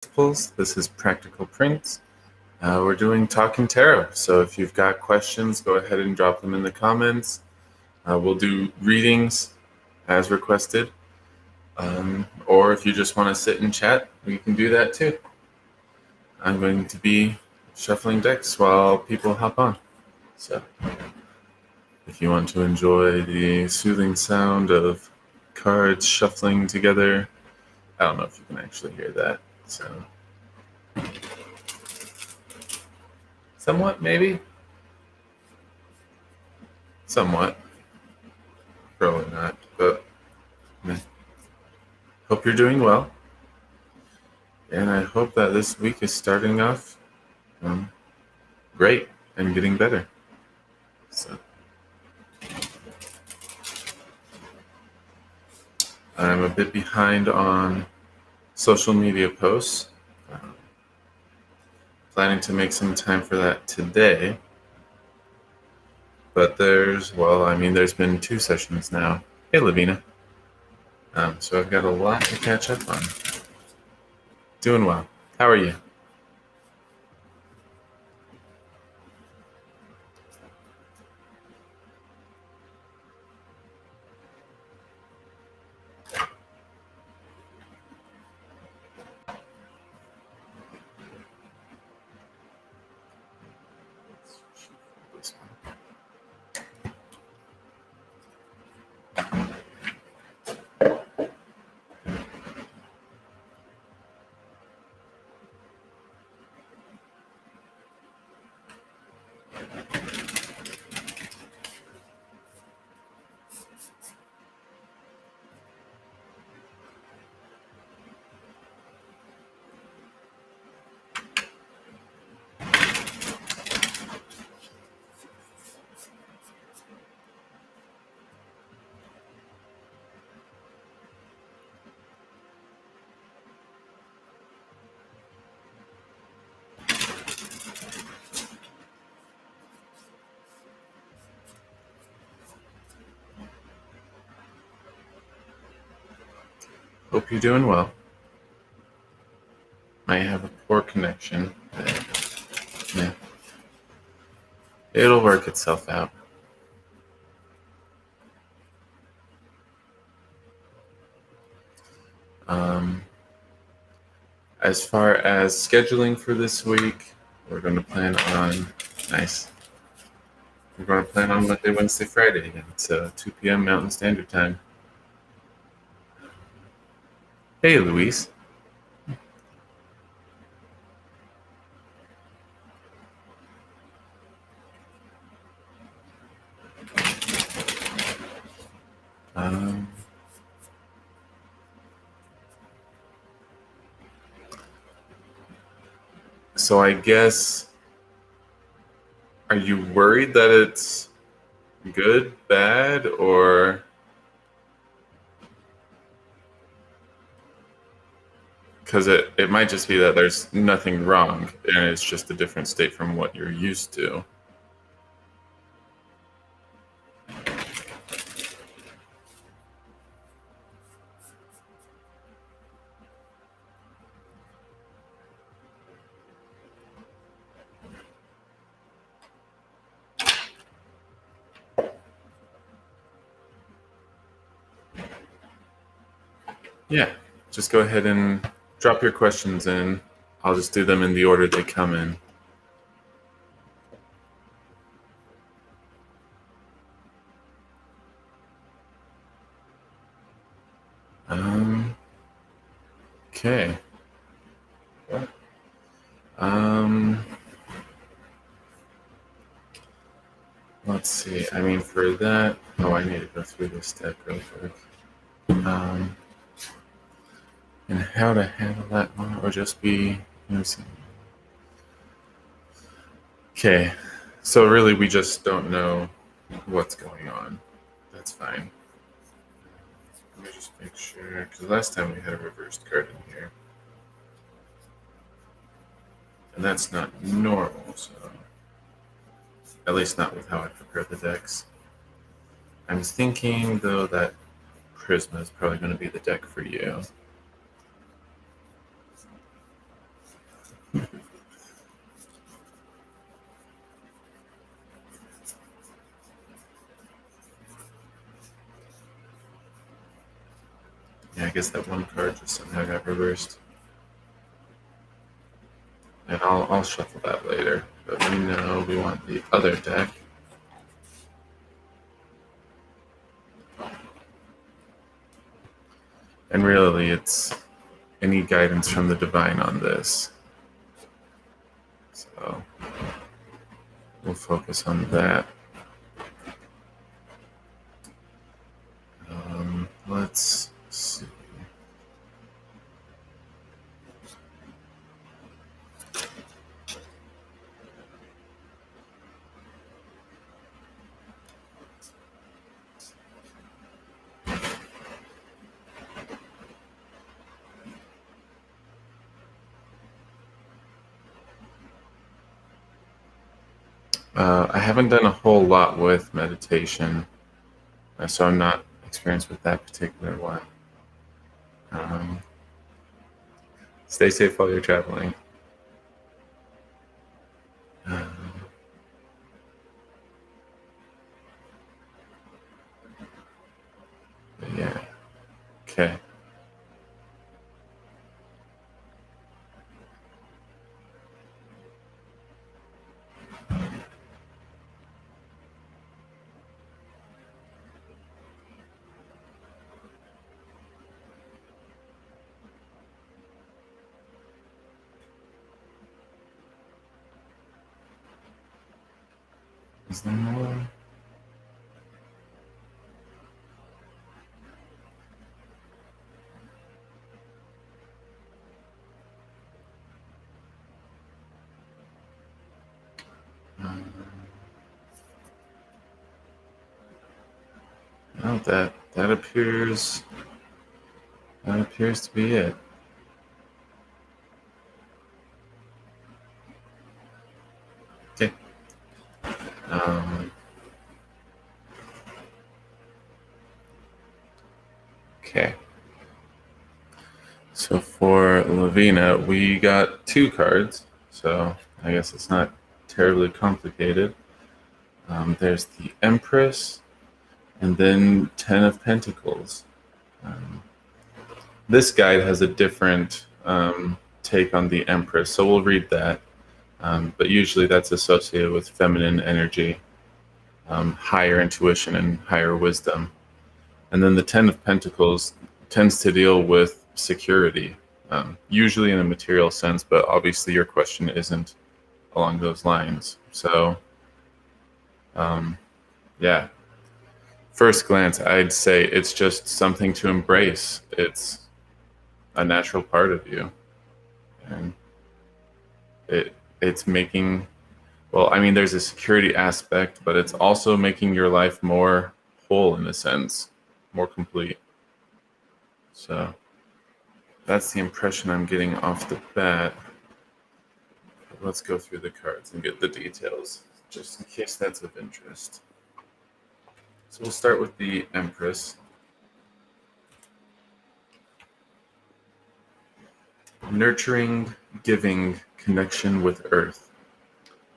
Principles. This is Practical Prince. We're doing Talking Tarot, so if you've got questions, go ahead and drop them in the comments. We'll do readings as requested, or if you just want to sit and chat, we can do that too. I'm going to be shuffling decks while people hop on. So if you want to enjoy the soothing sound of cards shuffling together, I don't know if you can actually hear that, so somewhat, maybe? Somewhat. Probably not, but hope you're doing well. And I hope that this week is starting off great and getting better. So I'm a bit behind on social media posts. Planning to make some time for that today. But there's been 2 sessions now. Hey, Lavina. So I've got a lot to catch up on. Doing well. How are you? Hope you're doing well. Might have a poor connection. Yeah. It'll work itself out. As far as scheduling for this week, we're going to plan on We're going to plan on Monday, Wednesday, Friday again. It's 2 p.m. Mountain Standard Time. Hey, Luis. So I guess, are you worried that it's good, bad, or because it might just be that there's nothing wrong and it's just a different state from what you're used to? Yeah, just go ahead and drop your questions in. I'll just do them in the order they come in. Okay. Let's see. I mean, for that, I need to go through this deck real quick. And how to handle that one, or just be, okay. So really, we just don't know what's going on. That's fine. Let me just make sure, because last time we had a reversed card in here. And that's not normal, so at least not with how I prepare the decks. I'm thinking, though, that Prisma is probably going to be the deck for you. I guess that one card just somehow got reversed. And I'll shuffle that later. But we know we want the other deck. And really, it's any guidance from the divine on this. So we'll focus on that. Let's see. I haven't done a whole lot with meditation, so I'm not experienced with that particular one. Stay safe while you're traveling. Yeah. Okay. Is there more? No, that appears to be it. Okay. Okay. So for Lavina, we got 2 cards, so I guess it's not terribly complicated. There's the Empress, and then 10 of Pentacles. This guide has a different take on the Empress, so we'll read that. But usually that's associated with feminine energy, higher intuition, and higher wisdom. And then the 10 of Pentacles tends to deal with security, usually in a material sense, but obviously your question isn't along those lines. So, yeah. First glance, I'd say it's just something to embrace. It's a natural part of you. And it's making, well, I mean, there's a security aspect, but it's also making your life more whole in a sense, more complete. So that's the impression I'm getting off the bat. Let's go through the cards and get the details, just in case that's of interest. So we'll start with the Empress. Nurturing, giving, connection with Earth.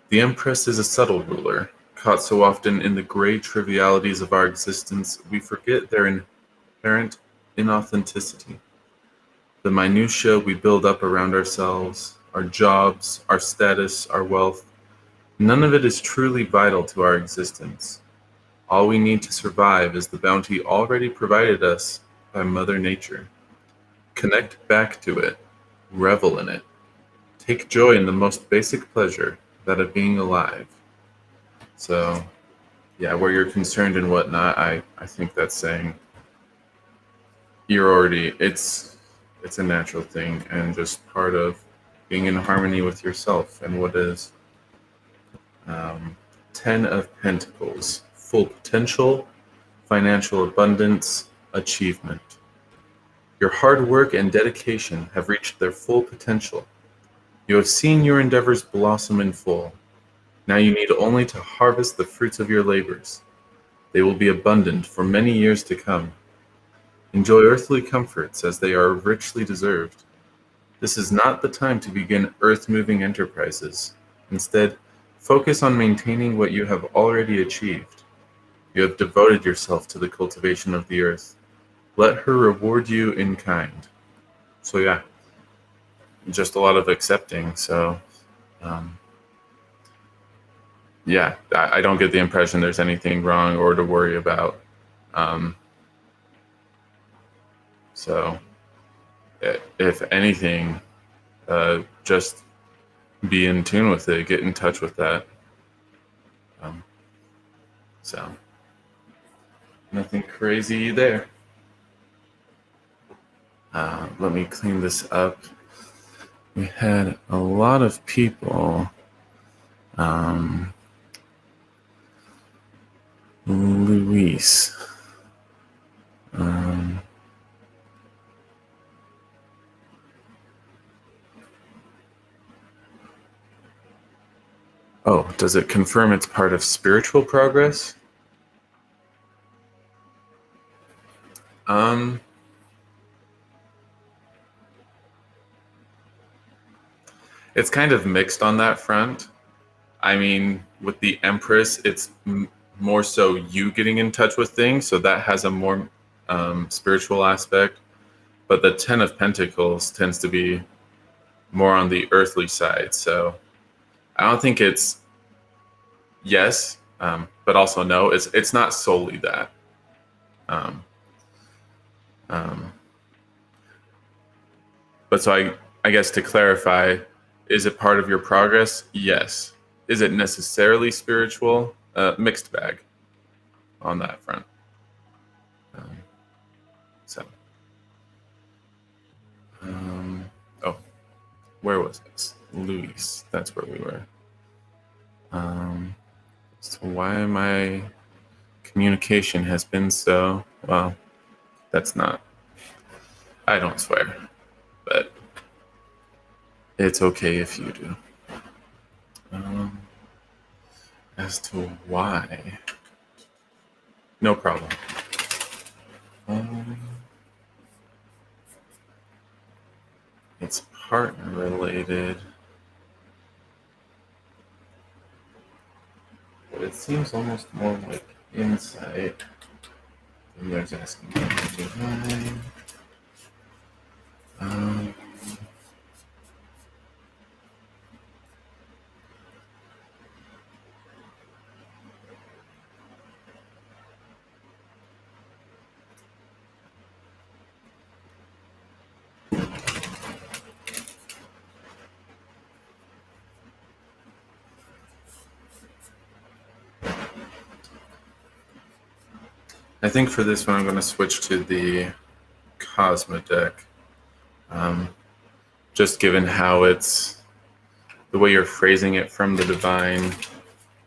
The Empress is a subtle ruler. Caught so often in the gray trivialities of our existence, we forget their inherent inauthenticity. The minutiae we build up around ourselves, our jobs, our status, our wealth, none of it is truly vital to our existence. All we need to survive is the bounty already provided us by Mother Nature. Connect back to it, revel in it, take joy in the most basic pleasure, that of being alive. So, yeah, where you're concerned and whatnot, I think that's saying you're already, it's a natural thing and just part of being in harmony with yourself and what is. 10 of Pentacles, full potential, financial abundance, achievement. Your hard work and dedication have reached their full potential. You have seen your endeavors blossom in full. Now you need only to harvest the fruits of your labors. They will be abundant for many years to come. Enjoy earthly comforts as they are richly deserved. This is not the time to begin earth-moving enterprises. Instead, focus on maintaining what you have already achieved. You have devoted yourself to the cultivation of the earth. Let her reward you in kind. So yeah, just a lot of accepting. So um, yeah, I don't get the impression there's anything wrong or to worry about. Um, so if anything, just be in tune with it, get in touch with that. Um, so nothing crazy there. Let me clean this up. We had a lot of people. Luis. Um, oh, does it confirm it's part of spiritual progress? Um, it's kind of mixed on that front. I mean, with the Empress, it's more so you getting in touch with things, so that has a more spiritual aspect. But the Ten of Pentacles tends to be more on the earthly side. So I don't think it's yes, but also no. It's not solely that. Um, um, but so I guess to clarify, is it part of your progress? Yes. Is it necessarily spiritual? Mixed bag on that front. Um, so, oh, where was this? Luis. That's where we were. So why my communication has been so well? That's not. I don't swear, but it's okay if you do. As to why, no problem. Um, it's partner related, but it seems almost more like insight. And there's asking about divine. Um, I think for this one, I'm going to switch to the Cosmo deck. Just given how it's the way you're phrasing it from the divine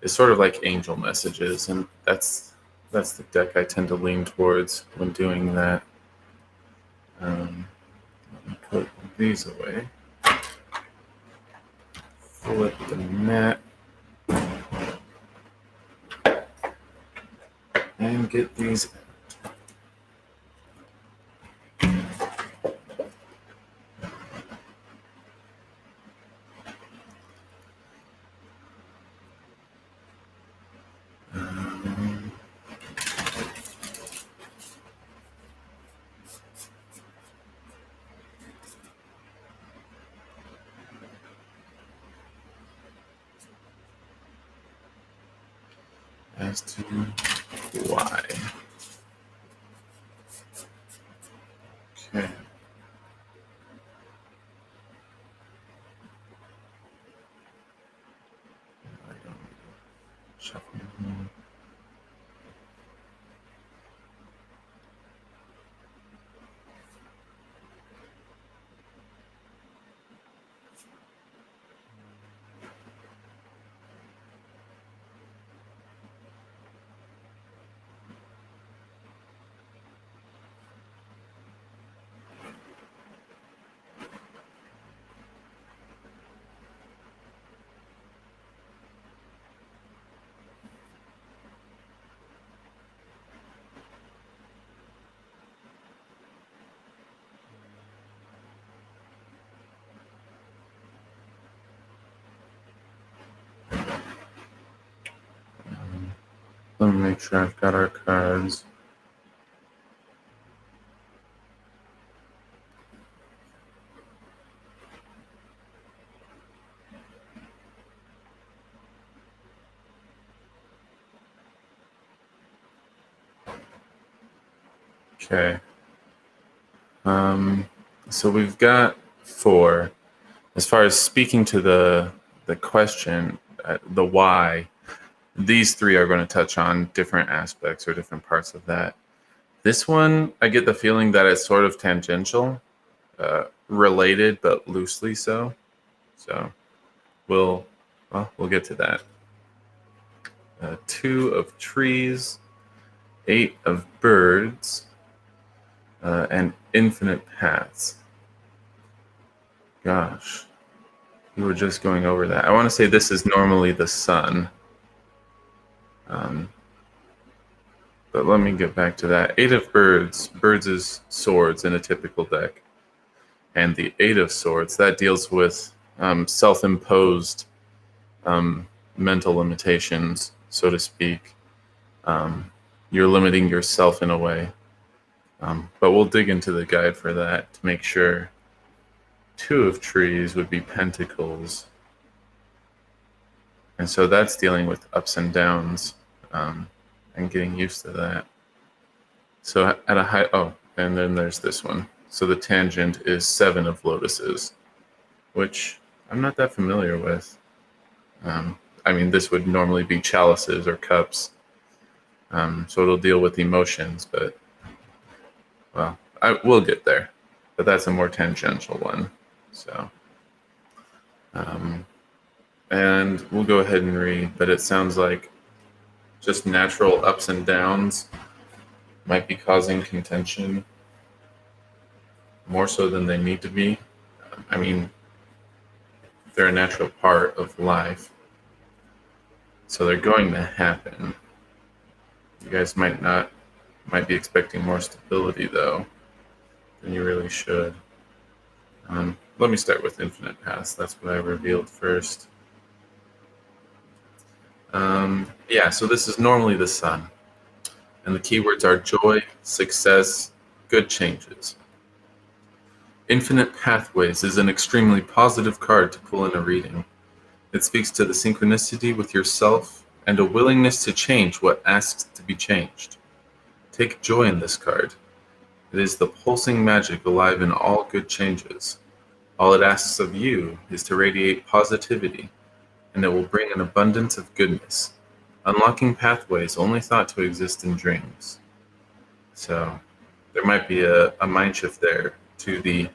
is sort of like angel messages, and that's the deck I tend to lean towards when doing that. Let me put these away. Flip the mat and get these as to why. Okay. Shuffle. Let me make sure I've got our cards. Okay. So we've got 4. As far as speaking to the question, the why, these 3 are going to touch on different aspects or different parts of that. This one, I get the feeling that it's sort of tangential, related, but loosely so. So we'll get to that. 2 of trees, 8 of birds, and infinite paths. Gosh, we were just going over that. I want to say this is normally the sun. But let me get back to that. 8 of birds. Birds is swords in a typical deck. And the 8 of swords, that deals with self-imposed mental limitations, so to speak. You're limiting yourself in a way. But we'll dig into the guide for that to make sure. 2 of trees would be pentacles. And so that's dealing with ups and downs and getting used to that. So at a high, and then there's this one. So the tangent is 7 of lotuses, which I'm not that familiar with. I mean, this would normally be chalices or cups. So it'll deal with emotions, but, well, we'll get there. But that's a more tangential one. So, and we'll go ahead and read, but it sounds like just natural ups and downs might be causing contention more so than they need to be. I mean, they're a natural part of life, so they're going to happen. You guys might be expecting more stability though than you really should. Let me start with infinite paths. That's what I revealed first. Yeah, so this is normally the sun. And the keywords are joy, success, good changes. Infinite Pathways is an extremely positive card to pull in a reading. It speaks to the synchronicity with yourself and a willingness to change what asks to be changed. Take joy in this card. It is the pulsing magic alive in all good changes. All it asks of you is to radiate positivity, and it will bring an abundance of goodness, unlocking pathways only thought to exist in dreams. So there might be a mind shift there to the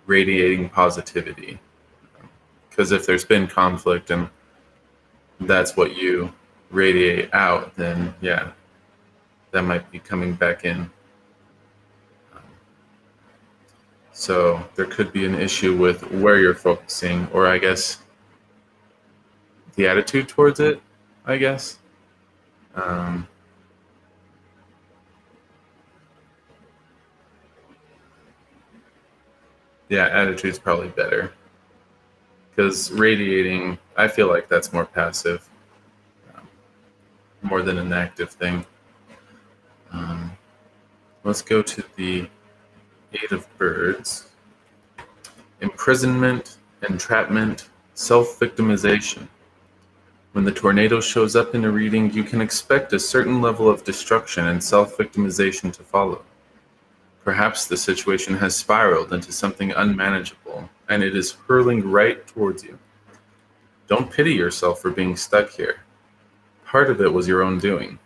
radiating positivity. Because if there's been conflict and that's what you radiate out, then yeah, that might be coming back in. So there could be an issue with where you're focusing, or I guess the attitude towards it, I guess. Yeah, attitude's probably better. Because radiating, I feel like that's more passive, more than an active thing. Let's go to the 8 of birds. Imprisonment, entrapment, self-victimization. When the tornado shows up in a reading, you can expect a certain level of destruction and self-victimization to follow. Perhaps the situation has spiraled into something unmanageable, and it is hurling right towards you. Don't pity yourself for being stuck here. Part of it was your own doing.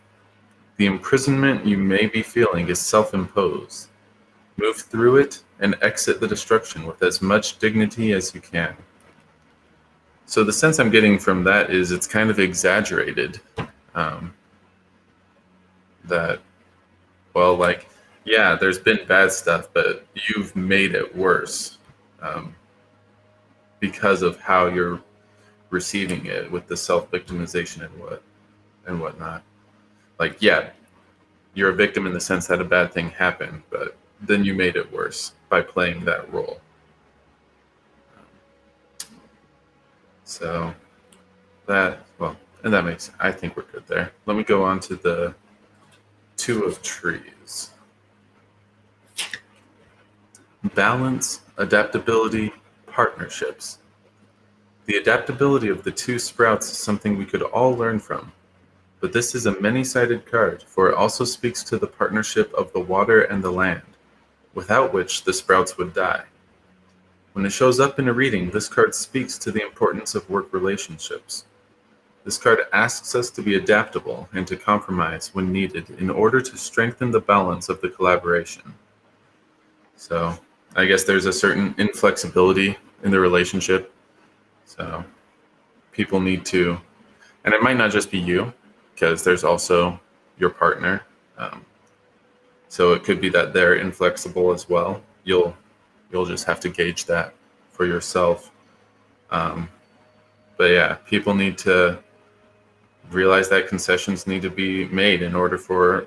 The imprisonment you may be feeling is self-imposed. Move through it and exit the destruction with as much dignity as you can. So the sense I'm getting from that is it's kind of exaggerated. That, well, like, yeah, there's been bad stuff, but you've made it worse because of how you're receiving it with the self-victimization and whatnot. Like, yeah, you're a victim in the sense that a bad thing happened, but then you made it worse by playing that role. So that, well, and that makes, I think we're good there. Let me go on to the 2 of trees. Balance, adaptability, partnerships. The adaptability of the 2 sprouts is something we could all learn from, but this is a many-sided card, for it also speaks to the partnership of the water and the land, without which the sprouts would die. When it shows up in a reading, this card speaks to the importance of work relationships. This card asks us to be adaptable and to compromise when needed in order to strengthen the balance of the collaboration. So I guess there's a certain inflexibility in the relationship. So people need to, and it might not just be you, because there's also your partner. So it could be that they're inflexible as well. You'll just have to gauge that for yourself. But yeah, people need to realize that concessions need to be made in order for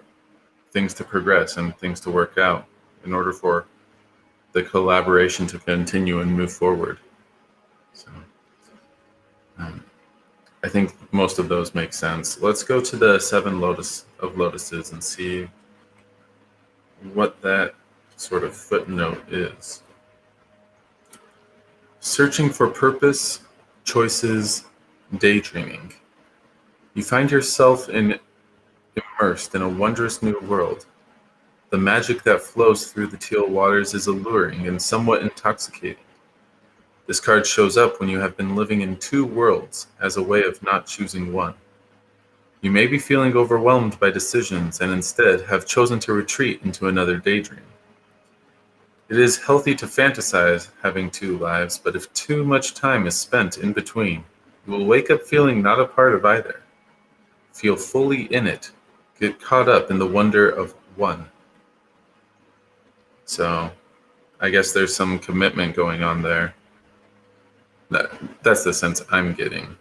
things to progress and things to work out, in order for the collaboration to continue and move forward. So I think most of those make sense. Let's go to the Seven Lotuses and see what that sort of footnote is. Searching for purpose, choices, daydreaming. You find yourself immersed in a wondrous new world. The magic that flows through the teal waters is alluring and somewhat intoxicating. This card shows up when you have been living in two worlds as a way of not choosing one. You may be feeling overwhelmed by decisions and instead have chosen to retreat into another daydream. It is healthy to fantasize having two lives, but if too much time is spent in between, you will wake up feeling not a part of either. Feel fully in it, get caught up in the wonder of one. So I guess there's some commitment going on there. That's the sense I'm getting.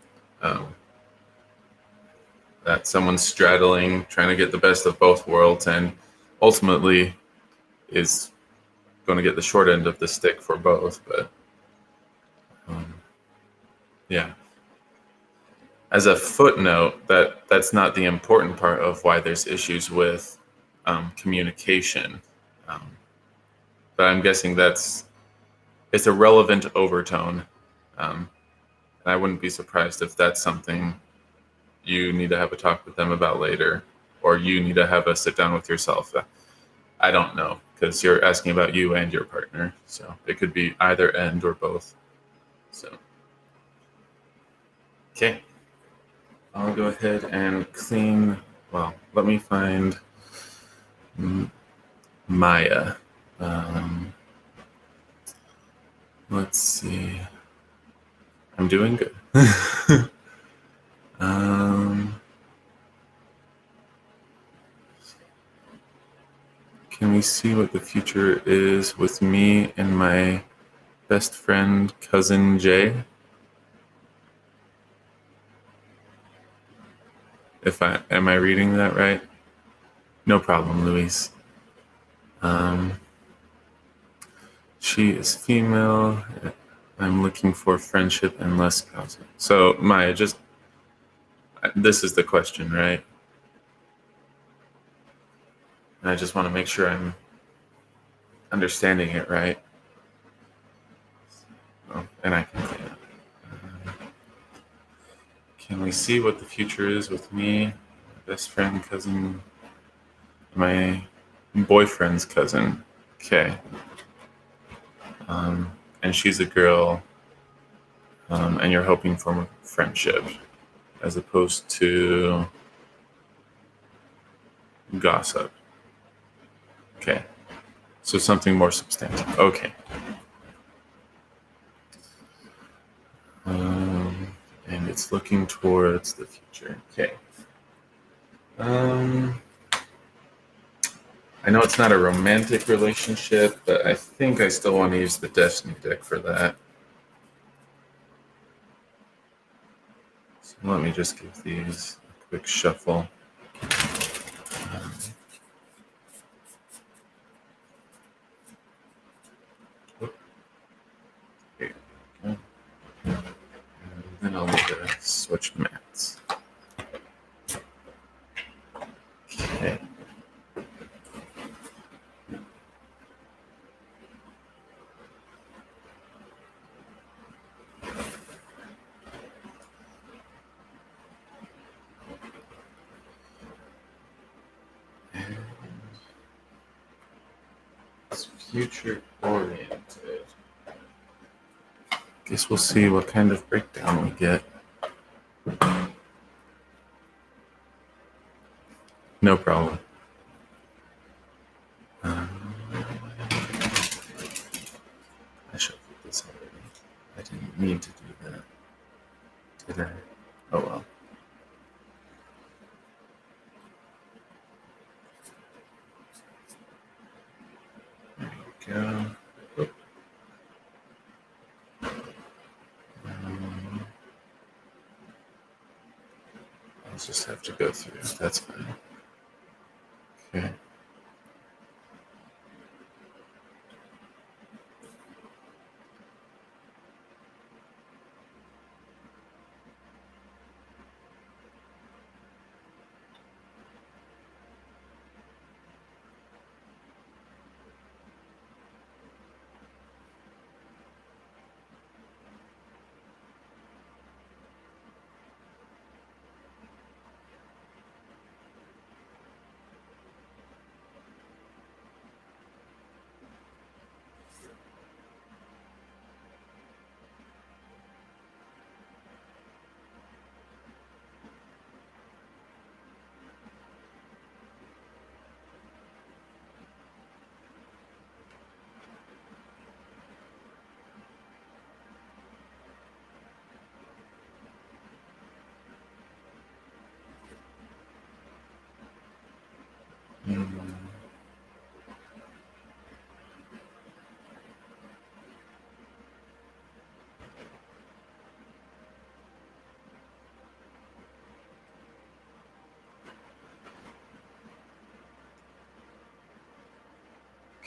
That someone's straddling, trying to get the best of both worlds, and ultimately is going to get the short end of the stick for both. But yeah, as a footnote, that's not the important part of why there's issues with communication. But I'm guessing it's a relevant overtone. And I wouldn't be surprised if that's something you need to have a talk with them about later, or you need to have a sit down with yourself. I don't know, because you're asking about you and your partner. So it could be either end or both. So, okay. I'll go ahead and clean. Well, let me find Maya. Let's see. I'm doing good. Can we see what the future is with me and my best friend, cousin Jay? Am I reading that right? No problem, Luis. She is female. I'm looking for friendship and less gossip. So Maya, this is the question, right? And I just want to make sure I'm understanding it right. Oh, and I can clean it. Can we see what the future is with me, my best friend, cousin, my boyfriend's cousin? Okay. And she's a girl, and you're hoping for friendship as opposed to gossip. Okay. So something more substantive. Okay. And it's looking towards the future. Okay. I know it's not a romantic relationship, but I think I still want to use the Destiny deck for that. So let me just give these a quick shuffle. Okay. And then I'll need to switch mats. Okay. future oriented. Guess we'll see what kind of breakdown we get. No problem. I shuffled this already. I didn't mean to do that. Did I? Oh well. There you go. Oop. I'll just have to go through. That's fine. Okay.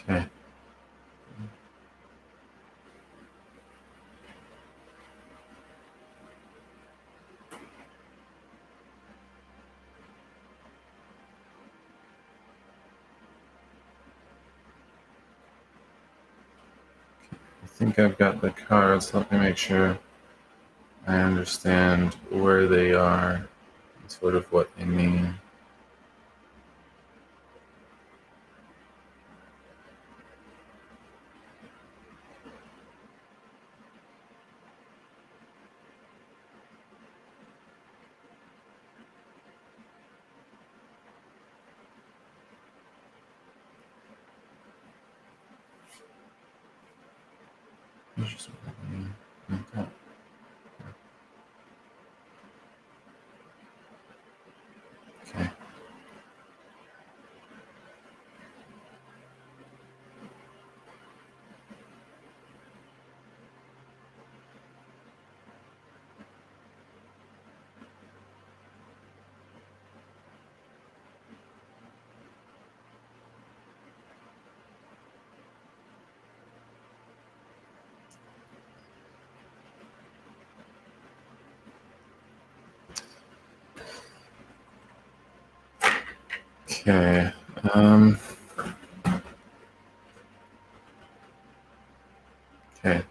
Okay. I think I've got the cards. Let me make sure I understand where they are and sort of what they mean. Okay. Okay. Okay.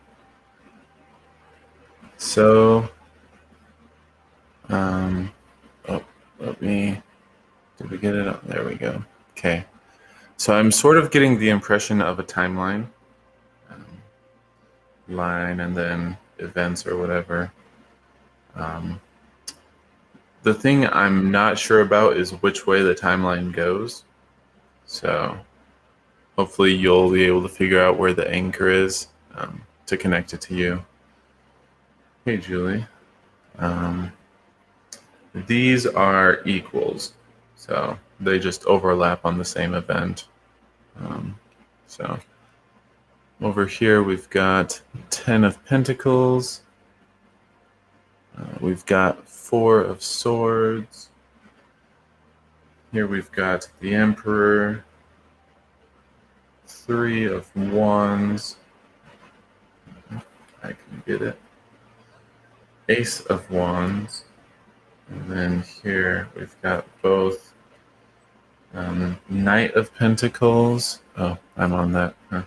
So, did we get it up? There we go. Okay. So I'm sort of getting the impression of a timeline, line, and then events or whatever. The thing I'm not sure about is which way the timeline goes. So hopefully you'll be able to figure out where the anchor is to connect it to you. Hey, Julie. These are equals, so they just overlap on the same event. So over here we've got 10 of Pentacles. We've got 4 of Swords. Here we've got the Emperor, 3 of Wands. I can get it. Ace of Wands. And then here we've got both Knight of Pentacles. Oh, I'm on that. Huh?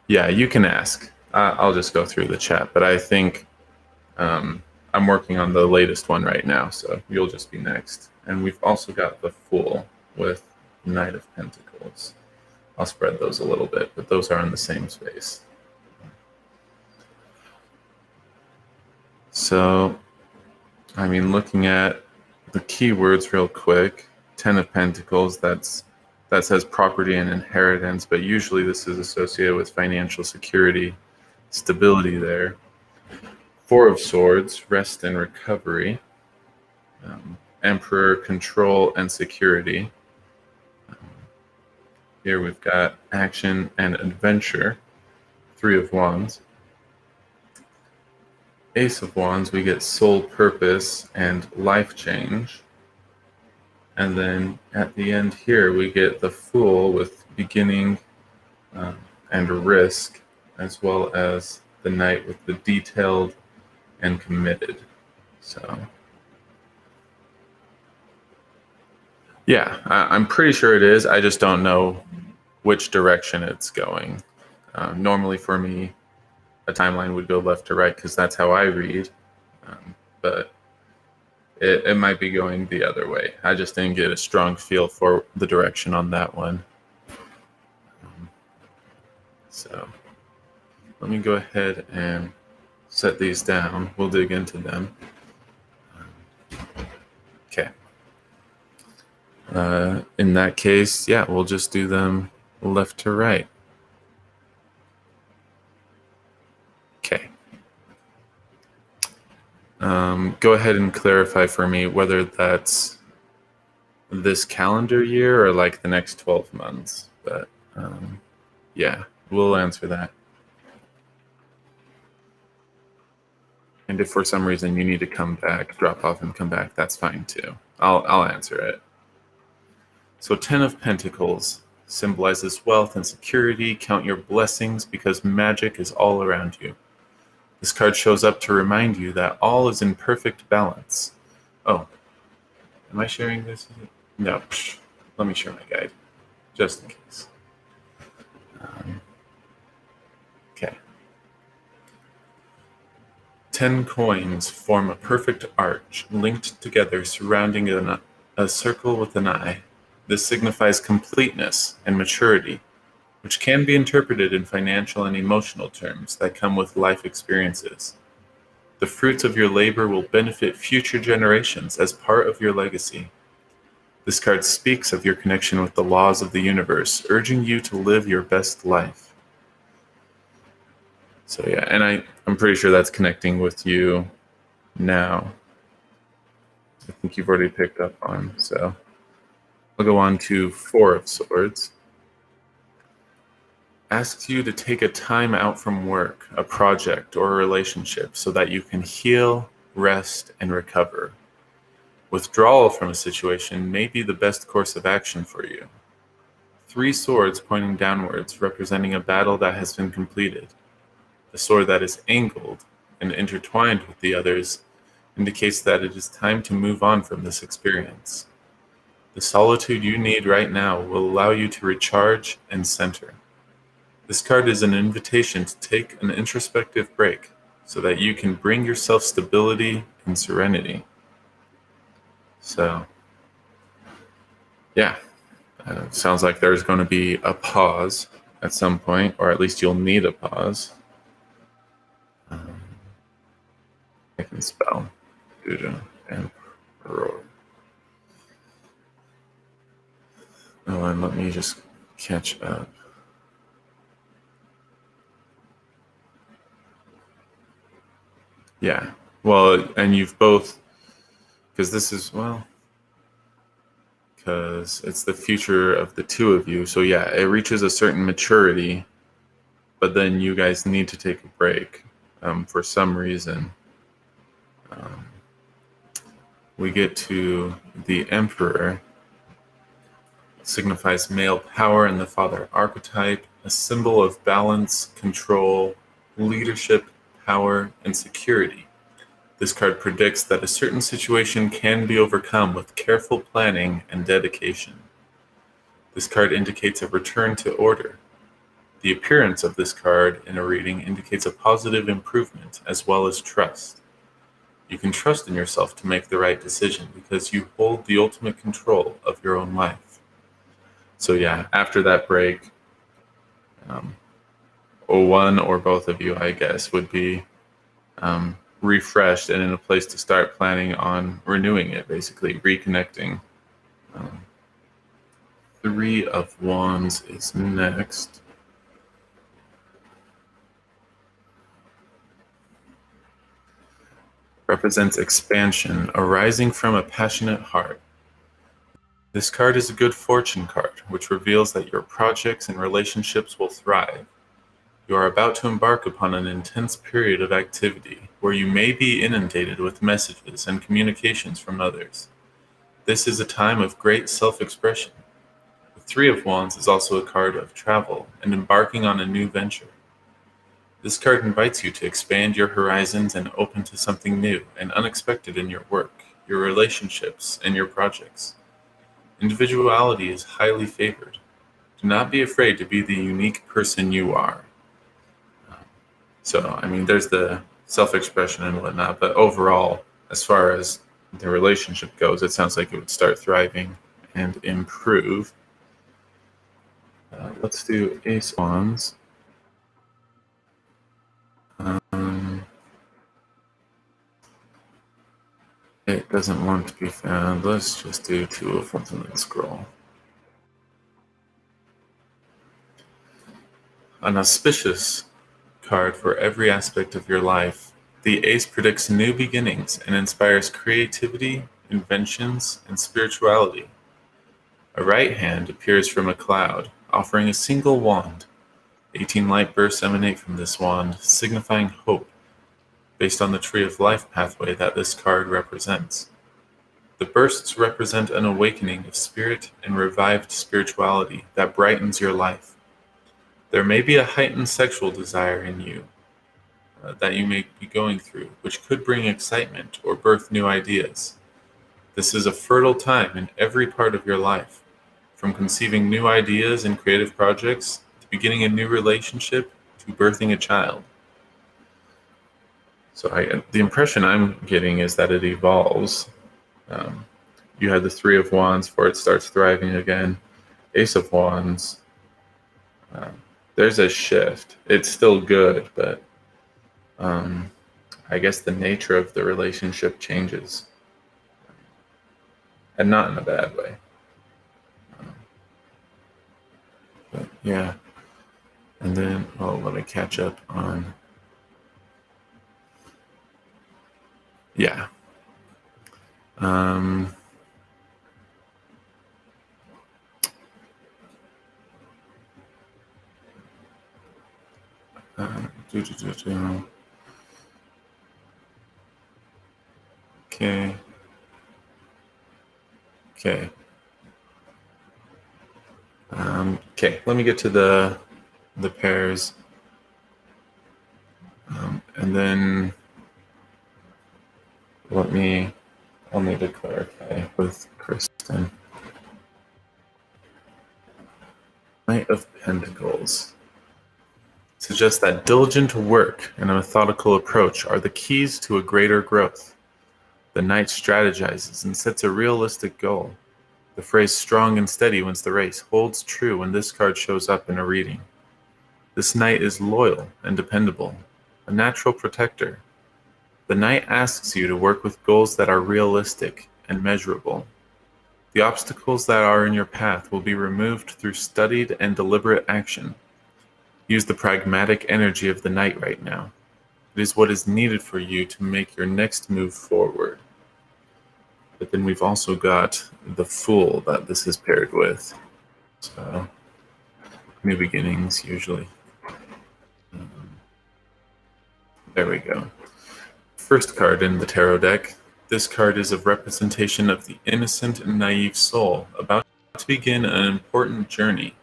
Yeah, you can ask. I'll just go through the chat, but I think I'm working on the latest one right now, so you'll just be next. And we've also got the Fool with Knight of Pentacles. I'll spread those a little bit, but those are in the same space. So, I mean, looking at the keywords real quick, Ten of Pentacles, that says property and inheritance, but usually this is associated with financial security, stability there. Four of Swords, rest and recovery. Emperor, control and security. Here we've got action and adventure. Three of Wands. Ace of Wands, we get soul purpose and life change. And then at the end here, we get the Fool with beginning and risk, as well as the Knight with the detailed and committed. So, yeah, I'm pretty sure it is. I just don't know which direction it's going. Normally for me, a timeline would go left to right because that's how I read. But it might be going the other way. I just didn't get a strong feel for the direction on that one. So let me go ahead and set these down. We'll dig into them. Okay. In that case, yeah, we'll just do them left to right. Okay. Go ahead and clarify for me whether that's this calendar year or like the next 12 months. But yeah, we'll answer that. And if for some reason you need to come back, drop off and come back, that's fine too. I'll answer it. So 10 of Pentacles symbolizes wealth and security. Count your blessings because magic is all around you. This card shows up to remind you that all is in perfect balance. Oh, am I sharing this? No, let me share my guide, just in case. Okay. 10 coins form a perfect arch, linked together, surrounding a circle with an eye. This signifies completeness and maturity, which can be interpreted in financial and emotional terms that come with life experiences. The fruits of your labor will benefit future generations as part of your legacy. This card speaks of your connection with the laws of the universe, urging you to live your best life. So yeah, and I'm pretty sure that's connecting with you now. I think you've already picked up on, so I'll go on to Four of Swords. Asks you to take a time out from work, a project, or a relationship so that you can heal, rest, and recover. Withdrawal from a situation may be the best course of action for you. Three swords pointing downwards, representing a battle that has been completed. The sword that is angled and intertwined with the others indicates that it is time to move on from this experience. The solitude you need right now will allow you to recharge and center. This card is an invitation to take an introspective break so that you can bring yourself stability and serenity. So, yeah, sounds like there's going to be a pause at some point, or at least you'll need a pause. I can spell Buddha and Emperor. Oh, and let me just catch up. Yeah, well, and you've both, because this is, well, because it's the future of the two of you. So yeah, it reaches a certain maturity, but then you guys need to take a break for some reason. We get to the Emperor. It signifies male power and the father archetype, a symbol of balance, control, leadership, power, and security. This card predicts that a certain situation can be overcome with careful planning and dedication. This card indicates a return to order. The appearance of this card in a reading indicates a positive improvement as well as trust. You can trust in yourself to make the right decision because you hold the ultimate control of your own life. So yeah, after that break, one or both of you, I guess, would be refreshed and in a place to start planning on renewing it, basically reconnecting. Three of Wands is next. Represents expansion arising from a passionate heart. This card is a good fortune card, which reveals that your projects and relationships will thrive. You are about to embark upon an intense period of activity where you may be inundated with messages and communications from others. This is a time of great self-expression. The Three of Wands is also a card of travel and embarking on a new venture. This card invites you to expand your horizons and open to something new and unexpected in your work, your relationships, and your projects. Individuality is highly favored. Do not be afraid to be the unique person you are. So, I mean, there's the self-expression and whatnot, but overall, as far as the relationship goes, it sounds like it would start thriving and improve. Let's do Ace Wands. It doesn't want to be found. Let's just do Two of Wands and then scroll. An auspicious card for every aspect of your life. The Ace predicts new beginnings and inspires creativity, inventions, and spirituality. A right hand appears from a cloud, offering a single wand. 18 light bursts emanate from this wand, signifying hope, based on the Tree of Life pathway that this card represents. The bursts represent an awakening of spirit and revived spirituality that brightens your life. There may be a heightened sexual desire in you that you may be going through, which could bring excitement or birth new ideas. This is a fertile time in every part of your life, from conceiving new ideas and creative projects, to beginning a new relationship, to birthing a child. So the impression I'm getting is that it evolves. You had the Three of Wands for it starts thriving again. Ace of Wands. There's a shift. It's still good, but I guess the nature of the relationship changes. And not in a bad way. But yeah. And then, let me catch up on... Yeah. Okay. Okay. Okay, let me get to the pairs. And then I'll need to clarify with Kristen. Knight of Pentacles suggests that diligent work and a methodical approach are the keys to a greater growth. The Knight strategizes and sets a realistic goal. The phrase strong and steady wins the race holds true when this card shows up in a reading. This Knight is loyal and dependable, a natural protector. The Knight asks you to work with goals that are realistic and measurable. The obstacles that are in your path will be removed through studied and deliberate action. Use the pragmatic energy of the Knight right now. It is what is needed for you to make your next move forward. But then we've also got the Fool that this is paired with. So, new beginnings, usually. There we go. First card in the tarot deck. This card is a representation of the innocent and naive soul about to begin an important journey.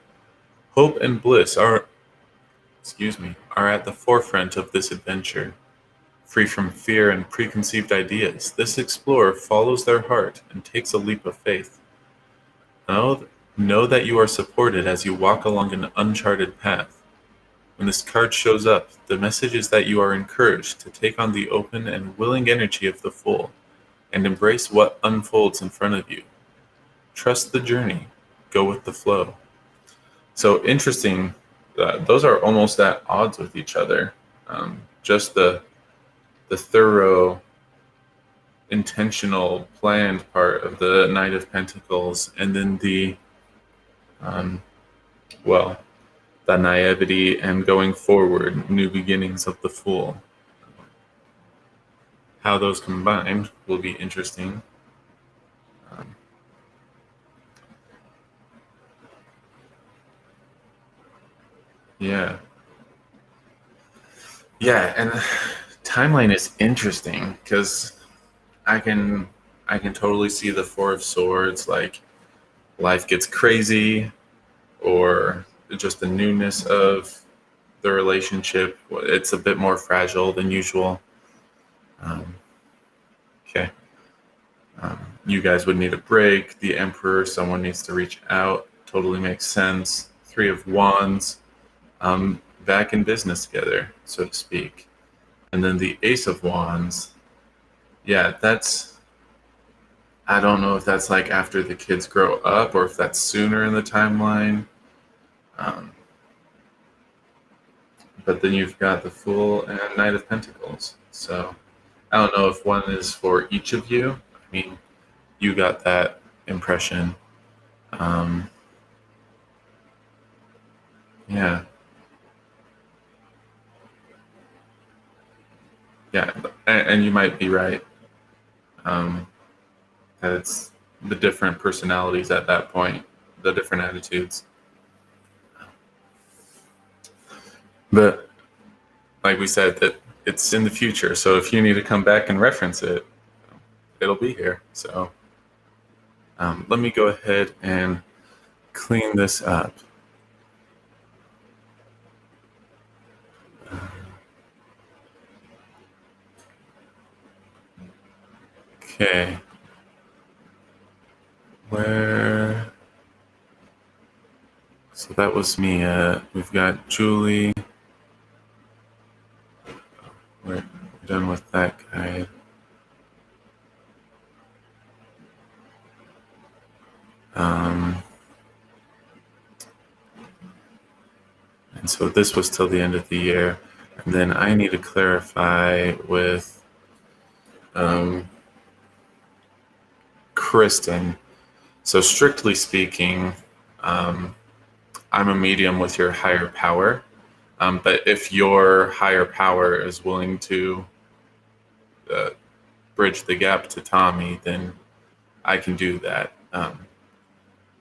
Hope and bliss are at the forefront of this adventure. Free from fear and preconceived ideas, this explorer follows their heart and takes a leap of faith. Know that you are supported as you walk along an uncharted path. When this card shows up, the message is that you are encouraged to take on the open and willing energy of the Fool and embrace what unfolds in front of you. Trust the journey. Go with the flow. So interesting those are almost at odds with each other. Just the thorough, intentional, planned part of the Knight of Pentacles, and then um, well, the naivety and going forward, new beginnings of the Fool. How those combined will be interesting. Um, yeah. Yeah, and timeline is interesting because I can I can totally see the Four of Swords, like life gets crazy, or just the newness of the relationship. It's a bit more fragile than usual. Um, okay. You guys would need a break. The Emperor, someone needs to reach out. Totally makes sense. Three of Wands, back in business together, so to speak. And then the Ace of Wands, yeah, I don't know if that's like after the kids grow up or if that's sooner in the timeline. Um, but then you've got the Fool and Knight of Pentacles. So I don't know if one is for each of you. I mean, you got that impression. Um, yeah, yeah, and you might be right. Um, that it's the different personalities at that point, the different attitudes. But like we said, that it's in the future. So if you need to come back and reference it, it'll be here. So let me go ahead and clean this up. Okay. Where? So that was me. We've got Julie. We're done with that guy. And so this was till the end of the year. And then I need to clarify with Kristen. So strictly speaking, I'm a medium with your higher power. But if your higher power is willing to bridge the gap to Tommy, then I can do that.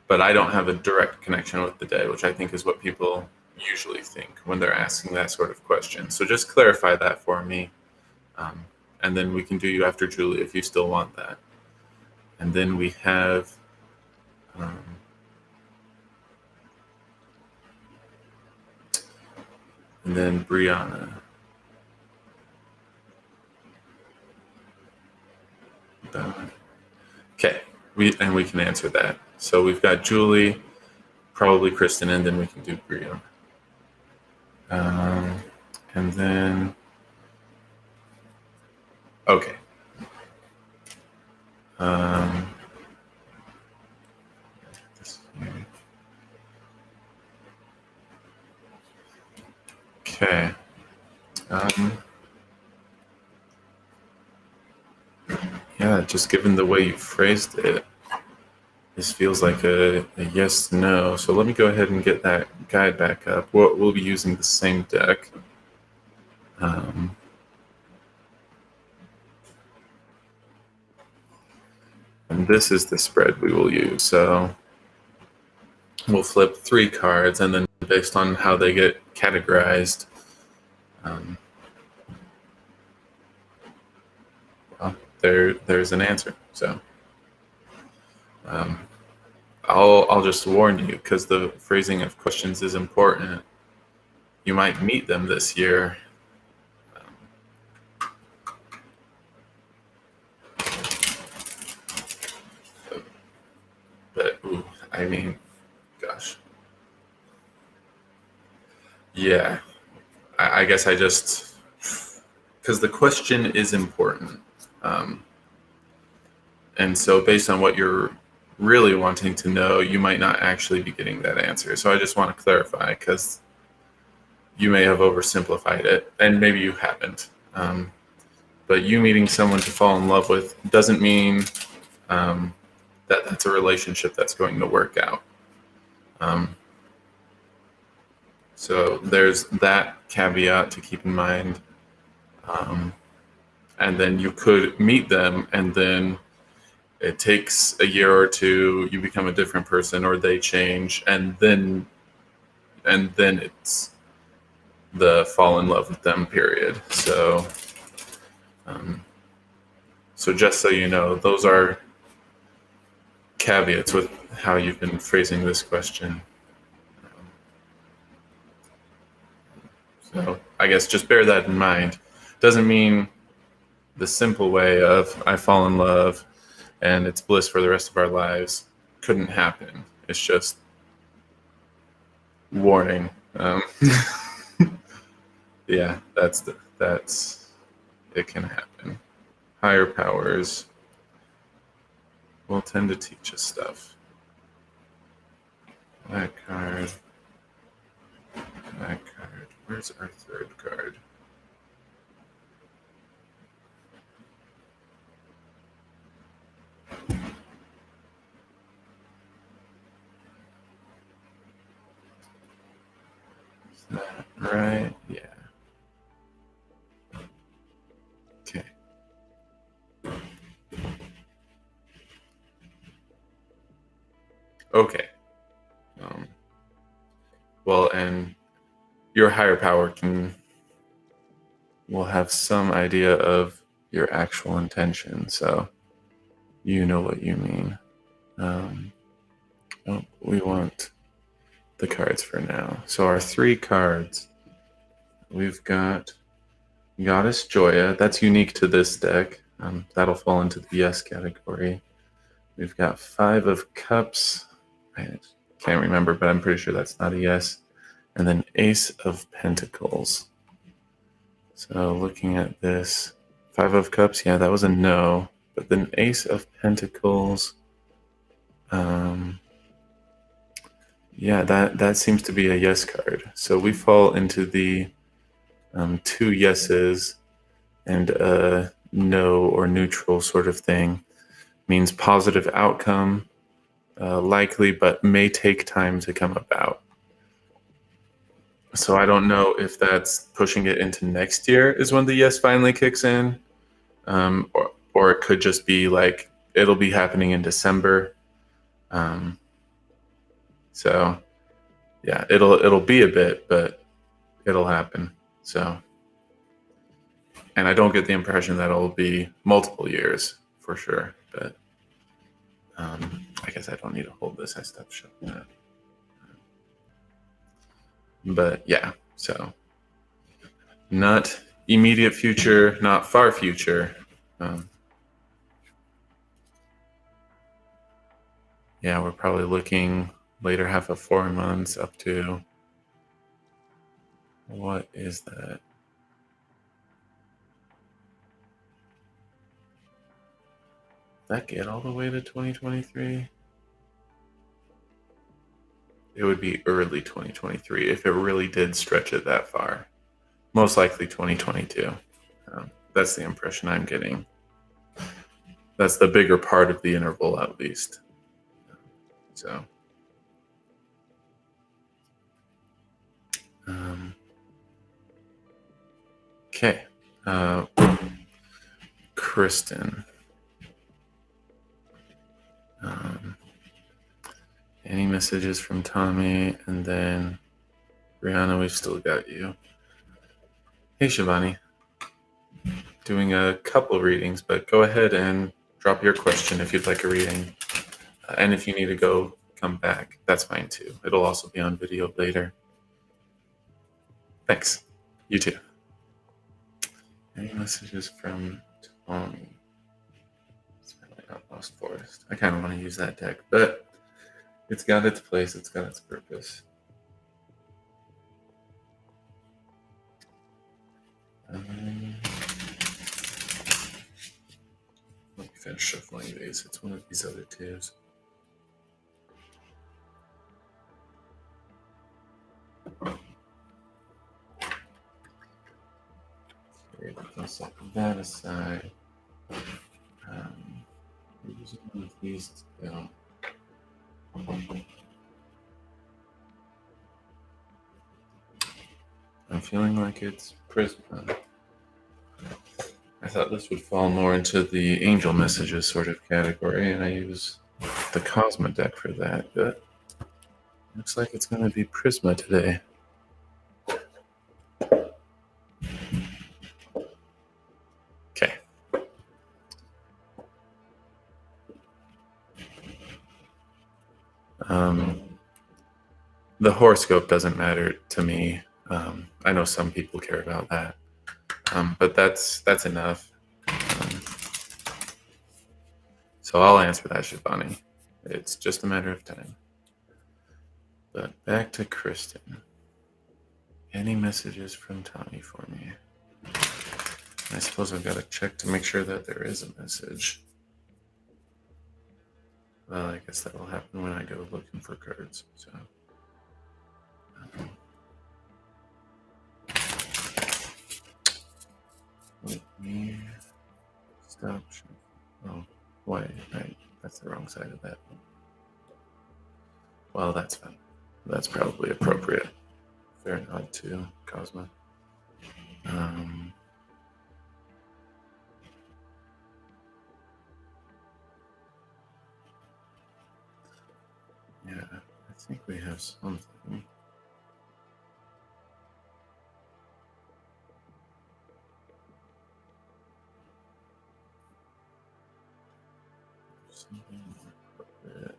But I don't have a direct connection with the dead, which I think is what people usually think when they're asking that sort of question. So just clarify that for me. And then we can do you after Julie if you still want that. And then we have and then Brianna. Okay, we can answer that. So we've got Julie, probably Kristen, and then we can do Brianna. And then okay. Okay. Yeah, just given the way you phrased it, this feels like a yes, no. So let me go ahead and get that guide back up. We'll be using the same deck. And this is the spread we will use. So we'll flip 3 cards, and then based on how they get categorized, well, there's an answer. So I'll just warn you, because the phrasing of questions is important. You might meet them this year. But I mean, gosh. Yeah, I guess I just, because the question is important. And so based on what you're really wanting to know, you might not actually be getting that answer. So I just want to clarify, because you may have oversimplified it, and maybe you haven't. But you meeting someone to fall in love with doesn't mean that that's a relationship that's going to work out. So there's that caveat to keep in mind. And then you could meet them, and then it takes a year or two, you become a different person, or they change, and then it's the fall in love with them period. So so just so you know, those are caveats with how you've been phrasing this question. So I guess just bear that in mind. Doesn't mean the simple way of I fall in love and it's bliss for the rest of our lives couldn't happen. It's just warning. Yeah, that's it can happen. Higher powers will tend to teach us stuff. That card. That card. Where's our third card? Is that right? Yeah. Okay. Okay. Well, and your higher power will have some idea of your actual intention, so you know what you mean. We want the cards for now. So our three cards, we've got Goddess Joya. That's unique to this deck. That'll fall into the yes category. We've got Five of Cups. I can't remember, but I'm pretty sure that's not a yes. And then Ace of Pentacles. So looking at this, Five of Cups, yeah, that was a no. But then Ace of Pentacles, yeah, that seems to be a yes card. So we fall into the two yeses and a no or neutral sort of thing. Means positive outcome, likely, but may take time to come about. So I don't know if that's pushing it into next year is when the yes finally kicks in, or it could just be like it'll be happening in December. So yeah, it'll be a bit, but it'll happen. So, and I don't get the impression that it'll be multiple years for sure. But I guess I don't need to hold this. I stepped shut that. But yeah, so not immediate future, not far future. Yeah, we're probably looking later half of 4 months up to, what is that? That get all the way to 2023? It would be early 2023 if it really did stretch it that far. Most likely 2022. That's the impression I'm getting. That's the bigger part of the interval, at least. So, okay. Kristen. Any messages from Tommy? And then Brianna, we've still got you. Hey, Shivani. Doing a couple readings, but go ahead and drop your question if you'd like a reading. And if you need to go, come back. That's fine too. It'll also be on video later. Thanks. You too. Any messages from Tommy? Lost Forest. I kind of want to use that deck, but it's got its place. It's got its purpose. Let me finish shuffling these. It's one of these other twos. that aside, using one of these to I'm feeling like it's Prisma. I thought this would fall more into the angel messages sort of category, and I use the Cosma deck for that, but looks like it's going to be Prisma today. Okay. The horoscope doesn't matter to me. I know some people care about that, but that's enough. So I'll answer that, Shivani. It's just a matter of time. But back to Kristen. Any messages from Tommy for me? I suppose I've got to check to make sure that there is a message. Well, I guess that'll happen when I go looking for cards. So, let me stop. Oh, wait, right. That's the wrong side of that one. Well, that's fine. That's probably appropriate. Fair nod to Cosma. Yeah, I think we have something. Something appropriate.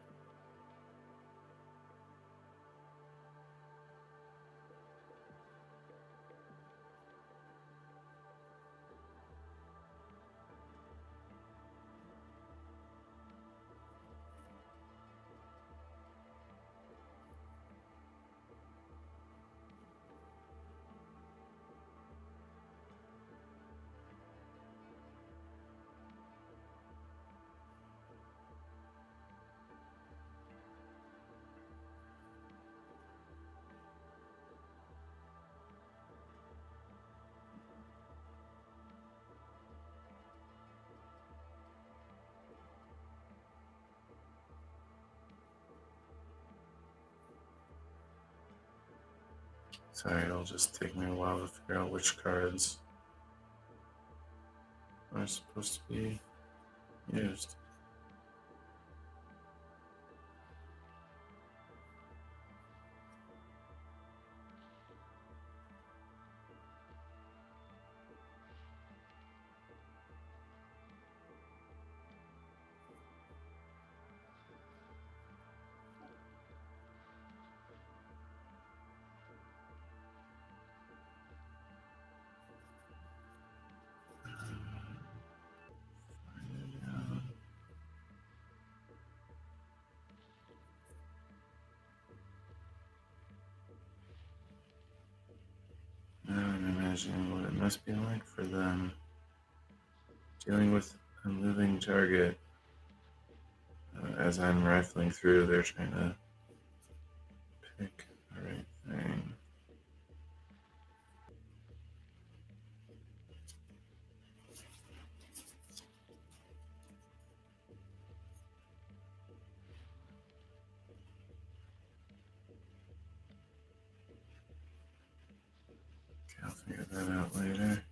Sorry, it'll just take me a while to figure out which cards are supposed to be used. Now I'm imagining what it must be like for them dealing with a moving target. As I'm rifling through, they're trying to pick the right thing. Okay, I'll figure that out later.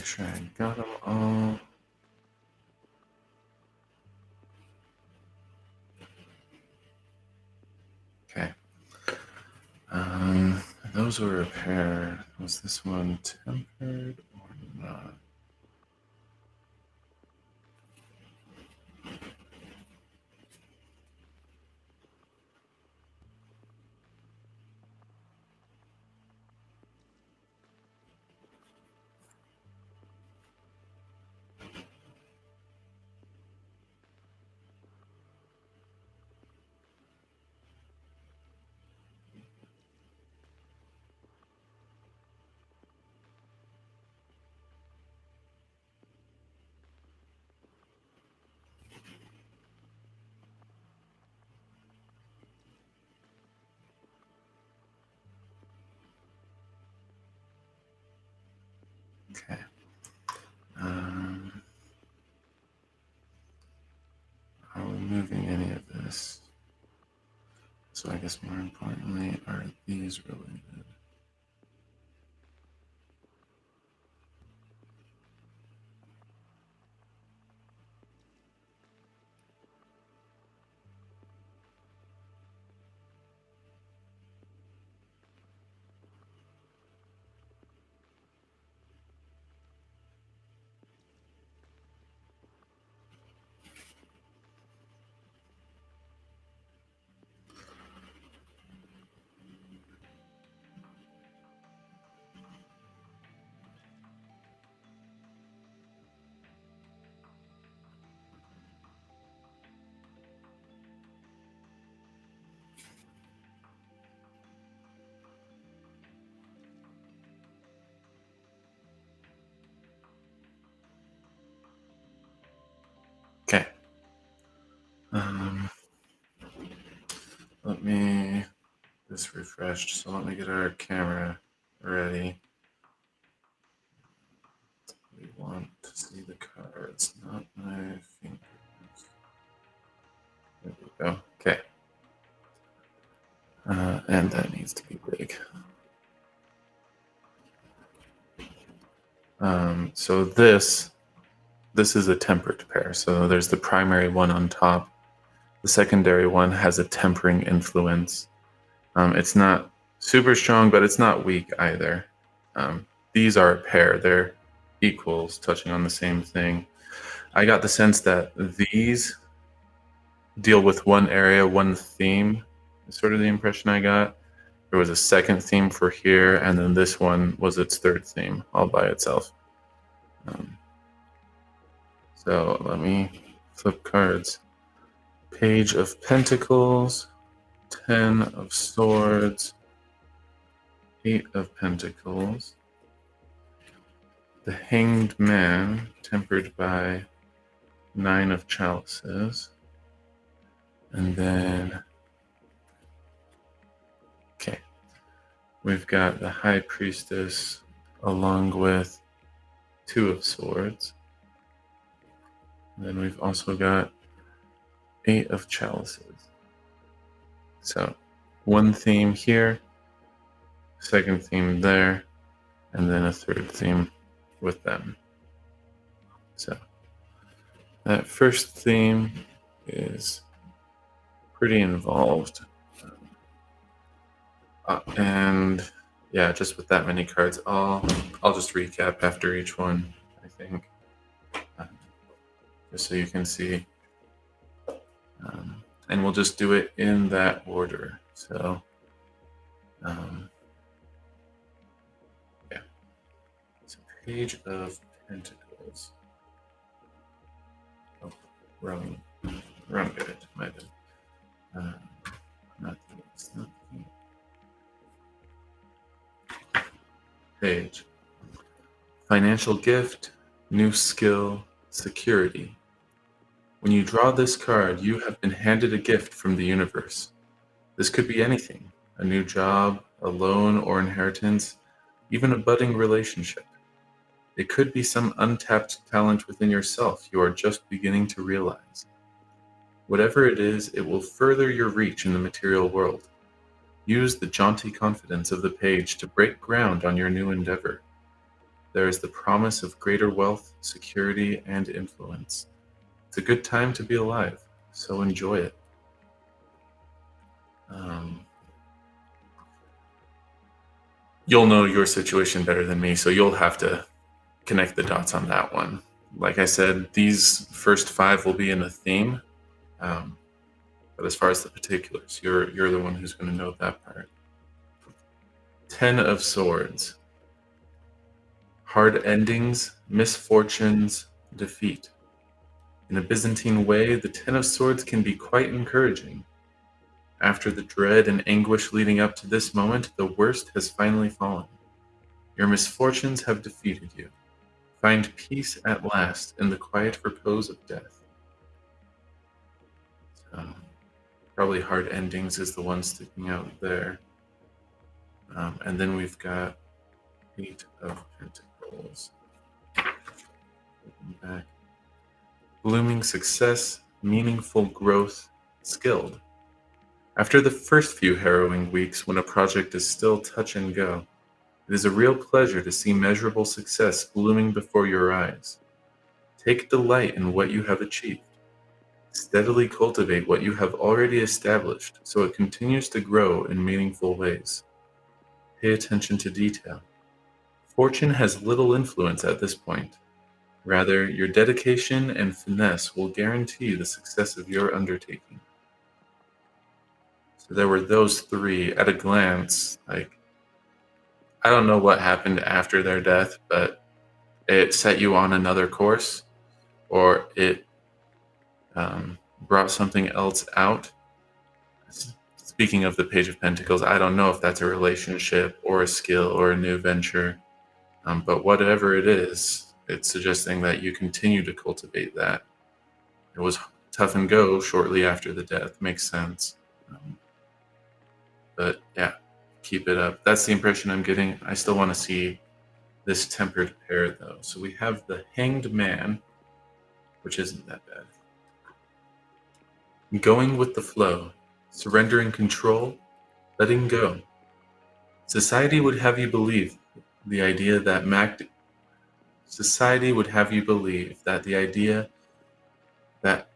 make sure I got them all. Okay. Those were repaired. Was this one tempered or not? Okay. Are we moving any of this? So I guess more importantly, are these related? Okay. Let me this refreshed. So let me get our camera ready. We want to see the cards, not my fingers. There we go. Okay. And that needs to be big. So this is a tempered pair. So there's the primary one on top. The secondary one has a tempering influence. It's not super strong, but it's not weak either. These are a pair. They're equals, touching on the same thing. I got the sense that these deal with one area, one theme, is sort of the impression I got. There was a second theme for here, and then this one was its third theme all by itself. So let me flip cards. Page of Pentacles, 10 of Swords, 8 of Pentacles, the Hanged Man, tempered by 9 of Chalices, and then, okay, we've got the High Priestess along with 2 of Swords. And then we've also got 8 of Chalices. So one theme here, second theme there, and then a third theme with them. So that first theme is pretty involved. And yeah, just with that many cards, I'll just recap after each one, I think. Just so you can see. And we'll just do it in that order. So, yeah. So Page of Pentacles. Oh, wrong bit. My bad. Not the Page. Financial gift, new skill, security. When you draw this card, you have been handed a gift from the universe. This could be anything: a new job, a loan or inheritance, even a budding relationship. It could be some untapped talent within yourself you are just beginning to realize. Whatever it is, it will further your reach in the material world. Use the jaunty confidence of the page to break ground on your new endeavor. there is the promise of greater wealth, security, and influence. It's a good time to be alive, so enjoy it. You'll know your situation better than me, so you'll have to connect the dots on that one. Like I said, these first 5 will be in a theme, but as far as the particulars, you're the one who's going to know that part. 10 of Swords. Hard endings, misfortunes, defeat. In a Byzantine way, the 10 of Swords can be quite encouraging. After the dread and anguish leading up to this moment, the worst has finally fallen. Your misfortunes have defeated you. Find peace at last in the quiet repose of death. So, probably hard endings is the one sticking out there. And then we've got 8 of Pentacles. Back. Blooming success, meaningful growth, skilled. After the first few harrowing weeks when a project is still touch and go, it is a real pleasure to see measurable success blooming before your eyes. Take delight in what you have achieved. Steadily cultivate what you have already established so it continues to grow in meaningful ways. Pay attention to detail. Fortune has little influence at this point. Rather, your dedication and finesse will guarantee the success of your undertaking. So there were those 3 at a glance. Like, I don't know what happened after their death, but it set you on another course, or it brought something else out. Speaking of the Page of Pentacles, I don't know if that's a relationship or a skill or a new venture, but whatever it is, it's suggesting that you continue to cultivate that. It was tough and go shortly after the death. Makes sense. But yeah, keep it up. That's the impression I'm getting. I still want to see this tempered pair, though. So we have the Hanged Man, which isn't that bad. Going with the flow, surrendering control, letting go. Society would have you believe the idea that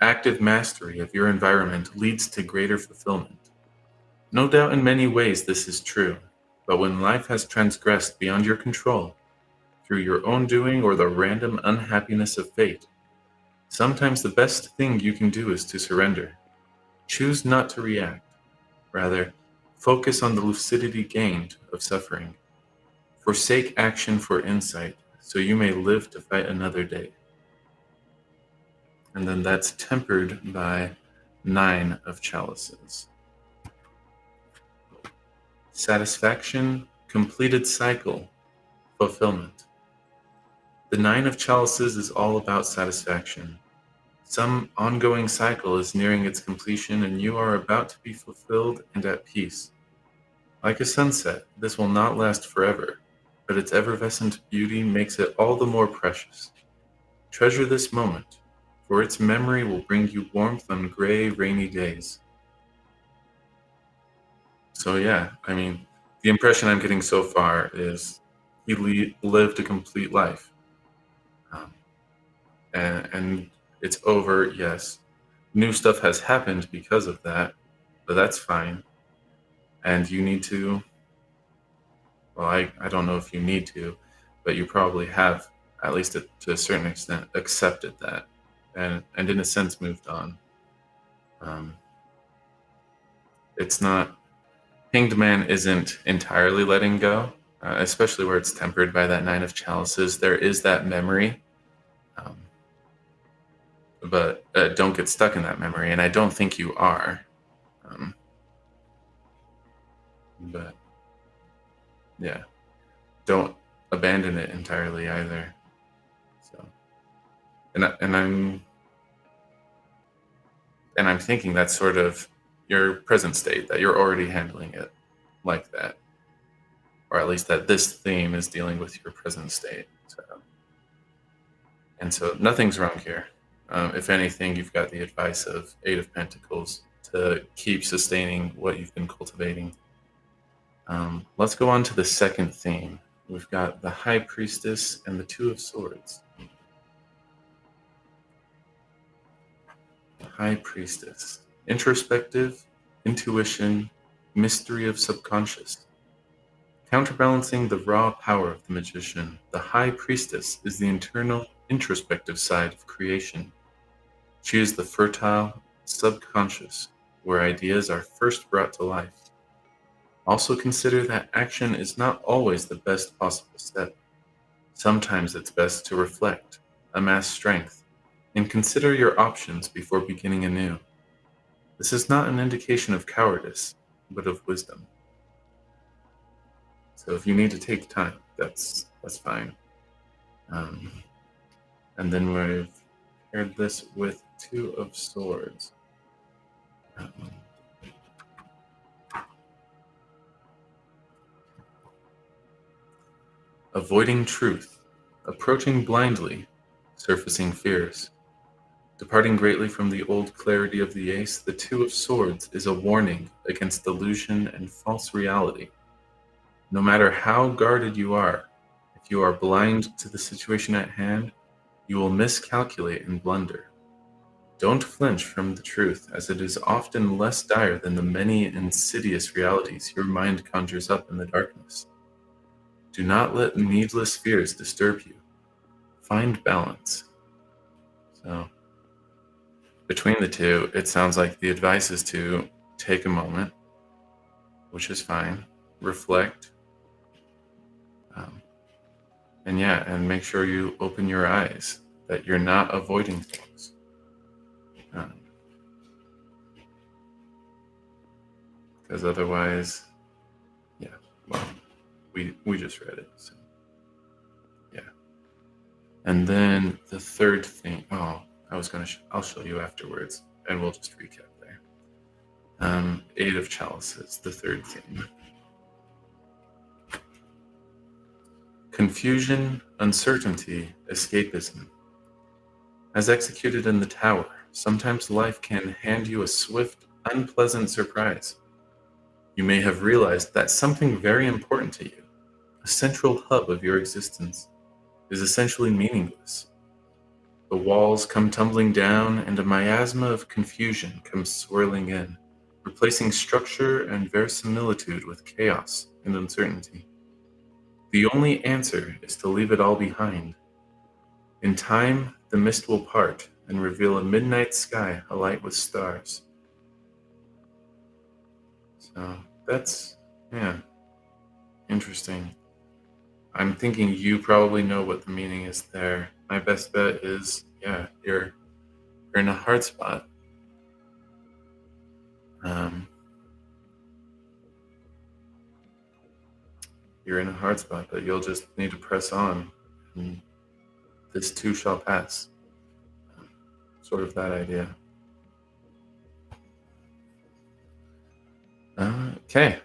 active mastery of your environment leads to greater fulfillment. No doubt in many ways this is true, but when life has transgressed beyond your control, through your own doing or the random unhappiness of fate, sometimes the best thing you can do is to surrender. Choose not to react. Rather, focus on the lucidity gained of suffering. Forsake action for insight, so you may live to fight another day. And then that's tempered by 9 of Chalices. Satisfaction, completed cycle, fulfillment. The 9 of Chalices is all about satisfaction. Some ongoing cycle is nearing its completion and you are about to be fulfilled and at peace. Like a sunset, this will not last forever, but its effervescent beauty makes it all the more precious. Treasure this moment, for its memory will bring you warmth on gray, rainy days. So yeah, I mean, the impression I'm getting so far is he lived a complete life. And it's over, yes. New stuff has happened because of that, but that's fine. And you need to, well, I don't know if you need to, but you probably have, at least to a certain extent, accepted that and in a sense moved on. It's not, Hanged Man isn't entirely letting go, especially where it's tempered by that 9 of Chalices. There is that memory, but don't get stuck in that memory, and I don't think you are. But yeah, don't abandon it entirely either. So, and I'm thinking that's sort of your present state, that you're already handling it like that, or at least that this theme is dealing with your present state. So nothing's wrong here. If anything, you've got the advice of 8 of Pentacles to keep sustaining what you've been cultivating. Let's go on to the second theme, we've got the High Priestess and the Two of Swords. The High Priestess. Introspective, intuition, mystery of subconscious. Counterbalancing the raw power of the magician, the High Priestess is the internal, introspective side of creation. She is the fertile subconscious, where ideas are first brought to life. Also consider that action is not always the best possible step. Sometimes it's best to reflect, amass strength, and consider your options before beginning anew. This is not an indication of cowardice, but of wisdom. So if you need to take time, that's fine. And then we've paired this with Two of Swords. Avoiding truth, approaching blindly, surfacing fears. Departing greatly from the old clarity of the ace, the Two of Swords is a warning against delusion and false reality. No matter how guarded you are, if you are blind to the situation at hand, you will miscalculate and blunder. Don't flinch from the truth, as it is often less dire than the many insidious realities your mind conjures up in the darkness. Do not let needless fears disturb you. Find balance. So, between the two, it sounds like the advice is to take a moment, which is fine, reflect, and make sure you open your eyes, that you're not avoiding things. Because otherwise, we just read it. So, yeah. And then the third thing, I'll show you afterwards, and we'll just recap there. Eight of Chalices, the third theme. Confusion, uncertainty, escapism. As executed in the Tower, sometimes life can hand you a swift, unpleasant surprise. You may have realized that something very important to you, a central hub of your existence, is essentially meaningless. The walls come tumbling down, and a miasma of confusion comes swirling in, replacing structure and verisimilitude with chaos and uncertainty. The only answer is to leave it all behind. In time, the mist will part and reveal a midnight sky alight with stars. So that's, interesting. I'm thinking you probably know what the meaning is there. My best bet is, you're in a hard spot. You're in a hard spot, but you'll just need to press on, and this too shall pass. Sort of that idea. Okay.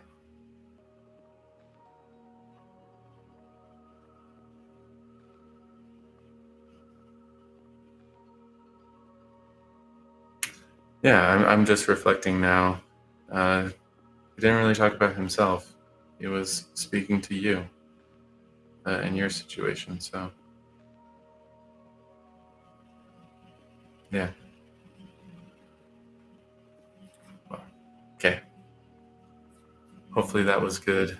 Yeah, I'm just reflecting now. He didn't really talk about himself. He was speaking to you in your situation, so yeah. Well, okay. Hopefully that was good.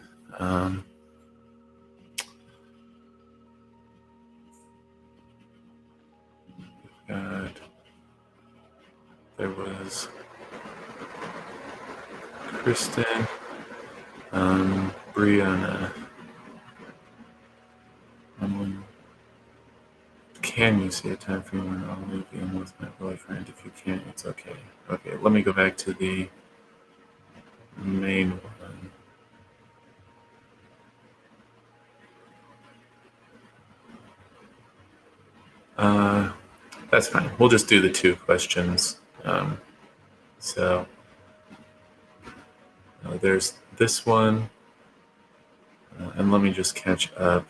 There was Kristen, Brianna. Can you see a time for when I'll move in with my boyfriend? If you can't, it's okay. Okay, let me go back to the main one. That's fine. We'll just do the two questions. There's this one, and let me just catch up.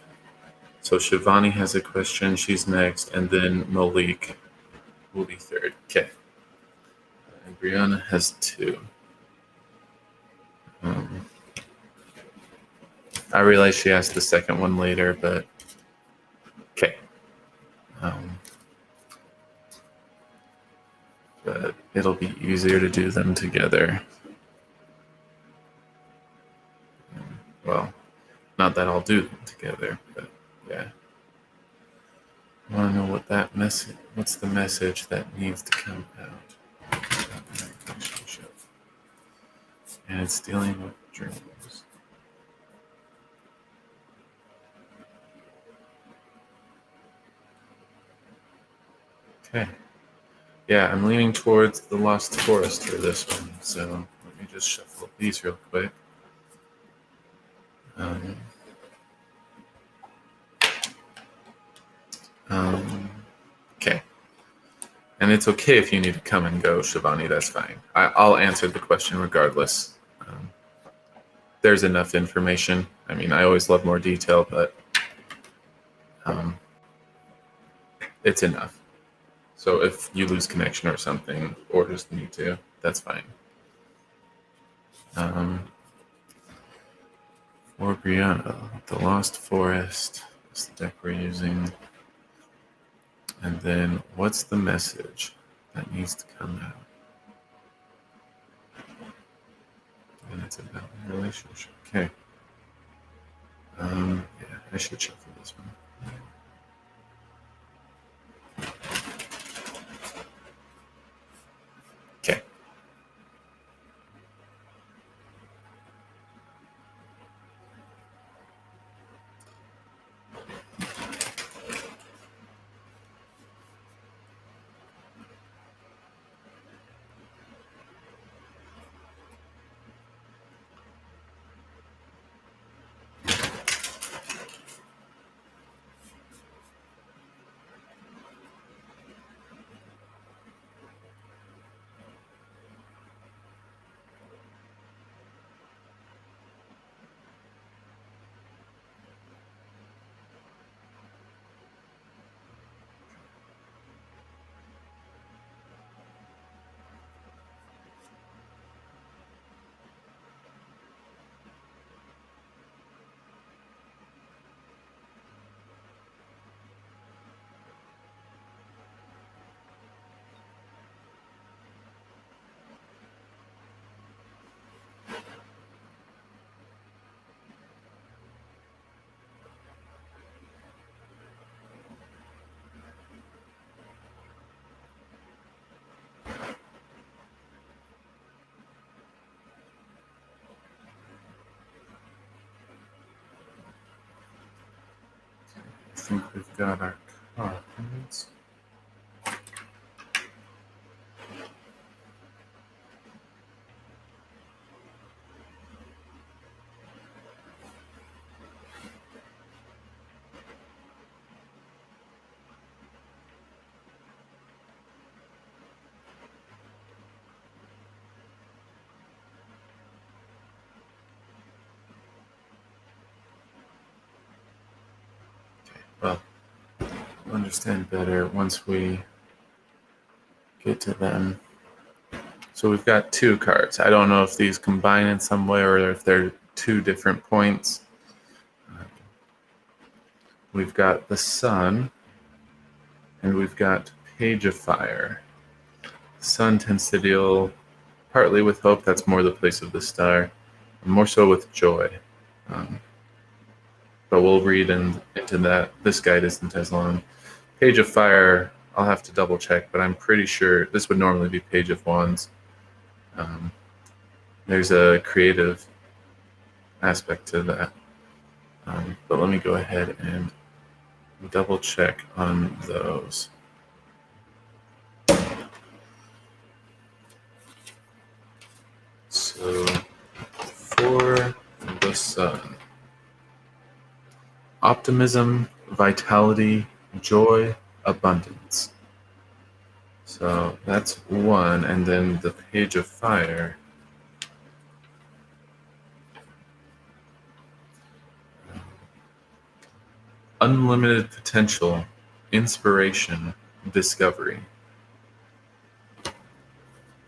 So Shivani has a question. She's next, and then Malik will be third. Okay. And Brianna has two. I realize she asked the second one later, but okay. But it'll be easier to do them together. Well, not that I'll do them together, but yeah. I want to know what that message. What's the message that needs to come out about the relationship? And it's dealing with dreams. Okay. Yeah, I'm leaning towards the Lost Forest for this one, so let me just shuffle these real quick. Okay. And it's okay if you need to come and go, Shivani, that's fine. I'll answer the question regardless. There's enough information. I mean, I always love more detail, but it's enough. So if you lose connection or something, or just need to, that's fine. For Brianna, the Lost Forest is the deck we're using. And then what's the message that needs to come out? And it's about the relationship. Okay. Yeah, I should shuffle this one. Okay. I think we've got our cards. Well, we'll understand better once we get to them. So we've got two cards. I don't know if these combine in some way or if they're two different points. We've got the Sun, and we've got Page of Fire. The Sun tends to deal partly with hope. That's more the place of the star, and more so with joy. But we'll read into that. This guide isn't as long. Page of Fire, I'll have to double check, but I'm pretty sure this would normally be Page of Wands. There's a creative aspect to that. But let me go ahead and double check on those. So for the Sun, optimism, vitality, joy, abundance. So that's one, and then the Page of Fire. Unlimited potential, inspiration, discovery.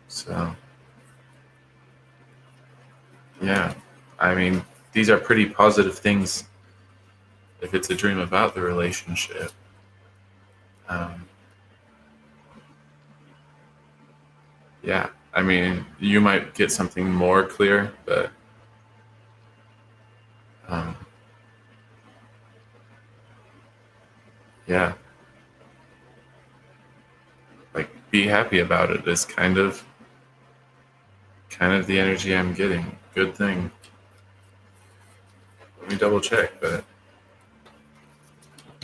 So, yeah, I mean, these are pretty positive things if it's a dream about the relationship. Yeah, I mean, you might get something more clear, but um, yeah, like be happy about it is kind of the energy I'm getting. Good thing. Let me double check, but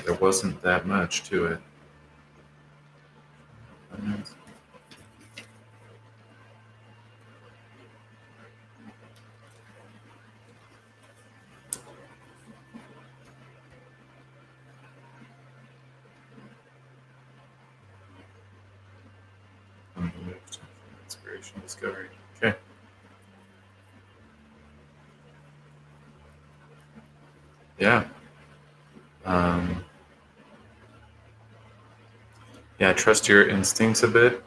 there wasn't that much to it. Inspiration, discovery. Okay. Yeah. Um, yeah, trust your instincts a bit.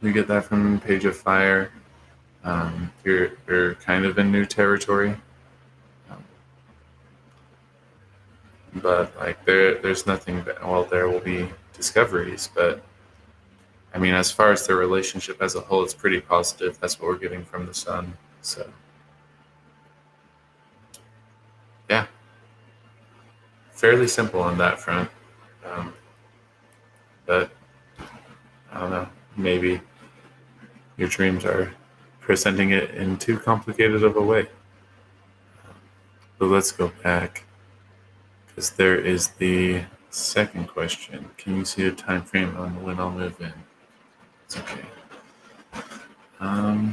You get that from Page of Fire. You're kind of in new territory, um, but like there's nothing. Well, there will be discoveries, but I mean, as far as their relationship as a whole, it's pretty positive. That's what we're getting from the Sun. So yeah, fairly simple on that front. Um, but I don't know. Maybe your dreams are presenting it in too complicated of a way. But let's go back because there is the second question. Can you see a time frame on when I'll move in? It's okay.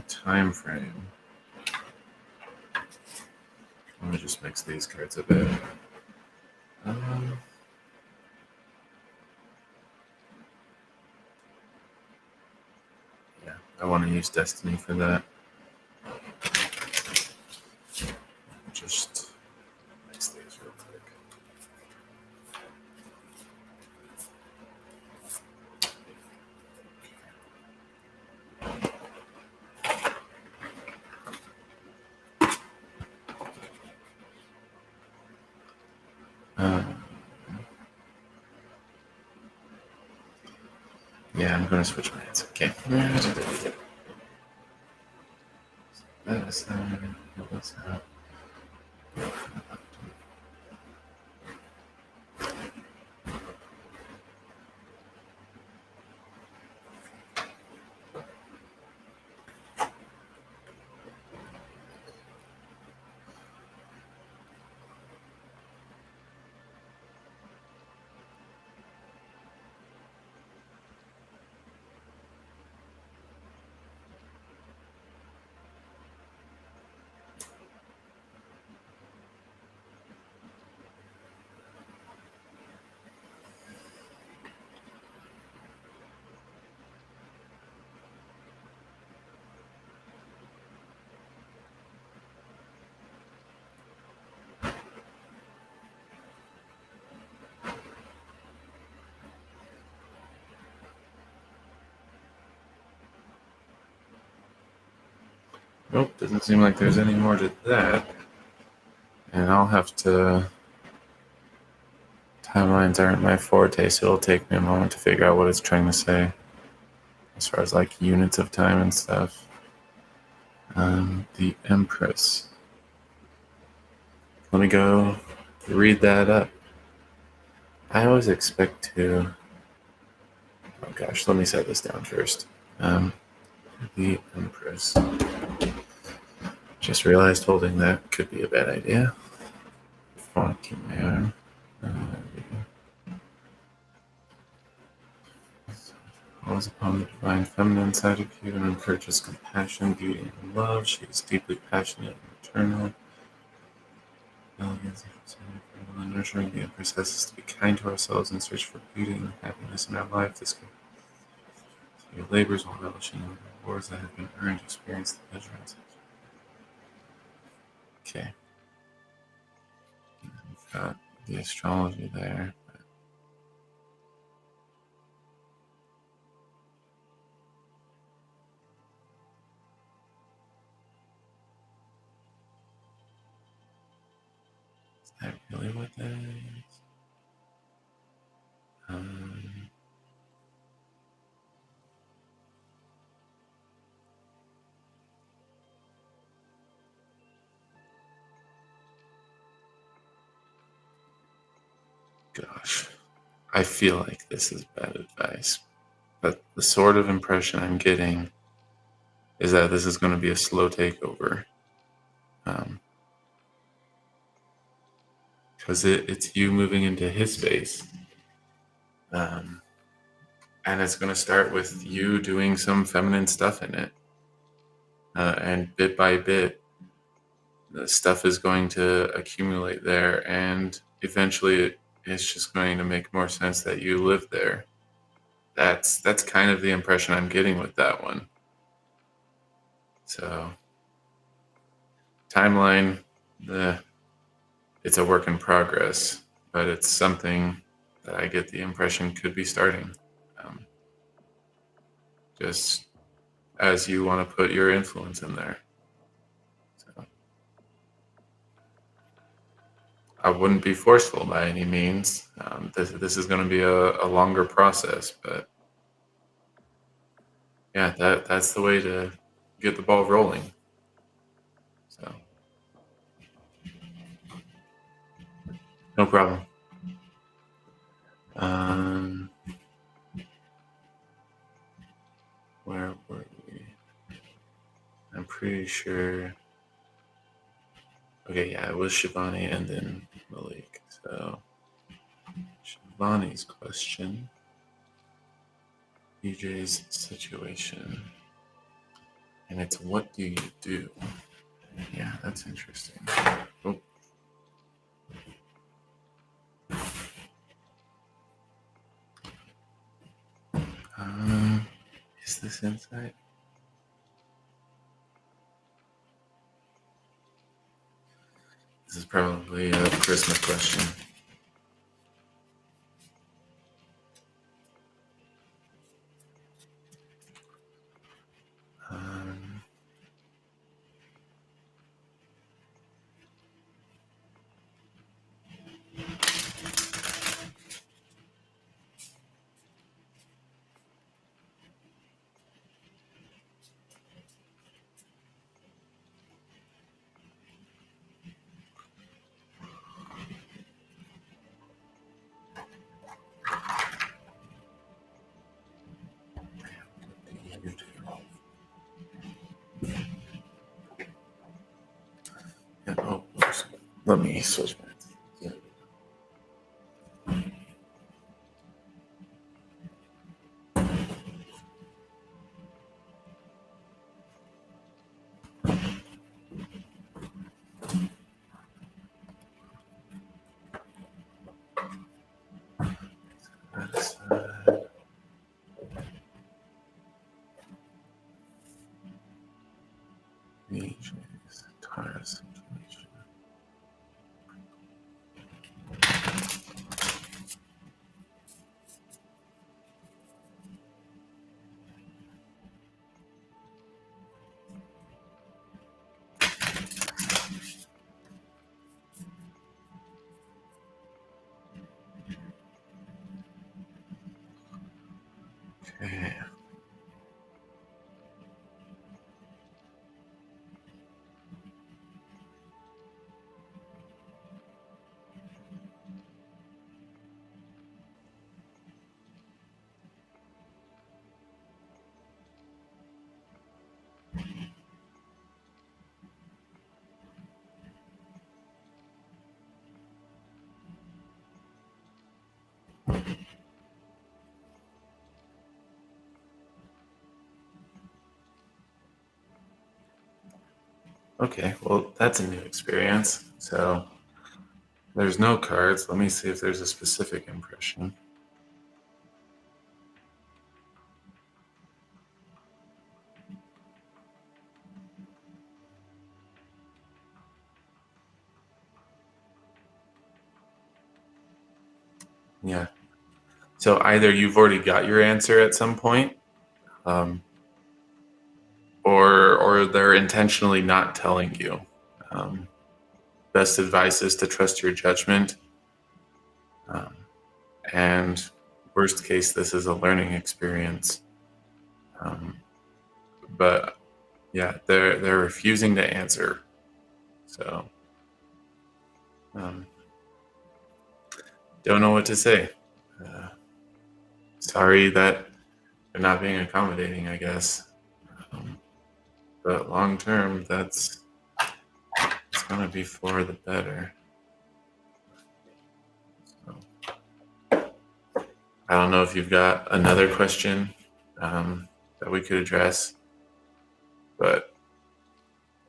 Time frame. Let me just mix these cards a bit. Um, yeah, I want to use Destiny for that. Just mix these real quick. Yeah, I'm going to switch my hands. Okay. That is that. Nope, doesn't seem like there's any more to that. And I'll have to. Timelines aren't my forte, so it'll take me a moment to figure out what it's trying to say as far as like units of time and stuff. The Empress. Let me go read that up. I always expect to. Oh gosh, let me set this down first. The Empress. Just realized holding that could be a bad idea. I want to keep my arm. Calls upon the divine feminine side of you and encourages compassion, beauty, and love. She is deeply passionate and maternal. Elegance and nurturing. The Empress has us to be kind to ourselves and search for beauty and happiness in our life. This can your labors while relishing in the rewards that have been earned. Experience the pleasure and success. Okay. We've got the astrology there. that really what that is? Um, Gosh, I feel like this is bad advice, but the sort of impression I'm getting is that this is going to be a slow takeover. Because it's you moving into his space. And it's going to start with you doing some feminine stuff in it. And bit by bit, the stuff is going to accumulate there. And eventually, it's just going to make more sense that you live there. That's kind of the impression I'm getting with that one. So, timeline, it's a work in progress, but it's something that I get the impression could be starting. Just as you want to put your influence in there. So, I wouldn't be forceful by any means. This is going to be a longer process, but yeah, that's the way to get the ball rolling. So, no problem. Where were we? I'm pretty sure. Okay, yeah, it was Shivani and then Malik. So, Shivani's question. EJ's situation. And it's what do you do? Yeah, that's interesting. Oh. Is this insight? This is probably a Christmas question. Yeah, oh, oops. Let me switch back. Yeah. EJ's Tara situation. Okay. Okay, well, that's a new experience. So there's no cards. Let me see if there's a specific impression. Yeah. So either you've already got your answer at some point, or they're intentionally not telling you. best advice is to trust your judgment. And worst case, this is a learning experience. But yeah, they're refusing to answer. So don't know what to say. Sorry that they're not being accommodating, I guess. But long term, it's gonna be for the better. So, I don't know if you've got another question that we could address, but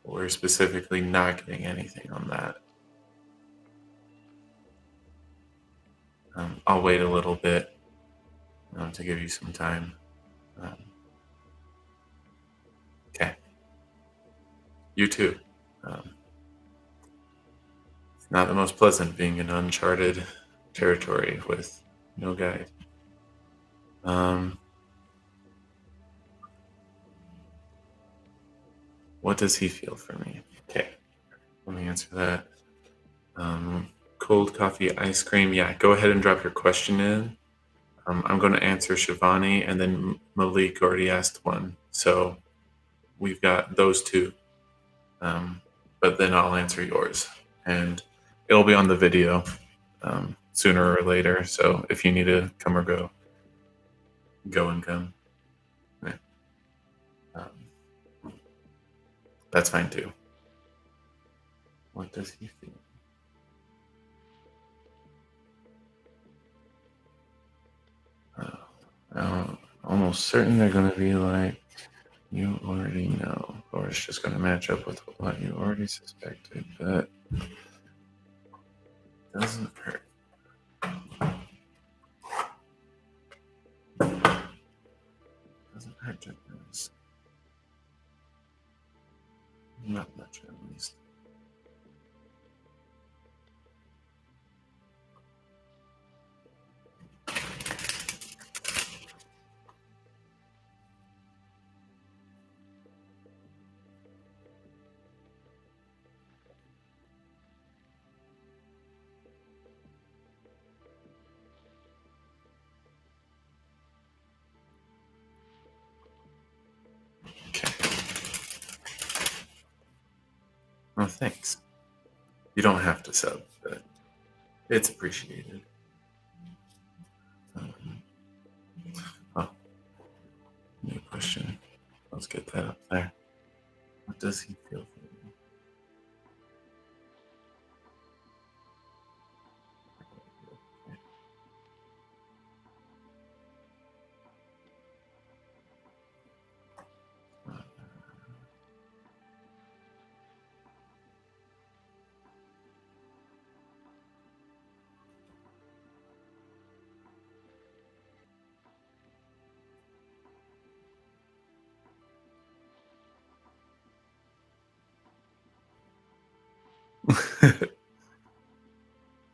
we're specifically not getting anything on that. I'll wait a little bit to give you some time. Okay. You too. It's not the most pleasant being in uncharted territory with no guide. What does he feel for me? Okay, let me answer that. Cold coffee, ice cream. Yeah, go ahead and drop your question in. I'm going to answer Shivani, and then Malik already asked one. So we've got those two. But then I'll answer yours. And it'll be on the video sooner or later. So if you need to come or go, go and come. Yeah. That's fine too. What does he feel? I'm almost certain they're going to be like, you already know, or it's just going to match up with what you already suspected, but it doesn't hurt. Doesn't hurt to notice. Not much, at least. Okay. Well, thanks. You don't have to sub, but it's appreciated. New question. Let's get that up there. What does he feel for me?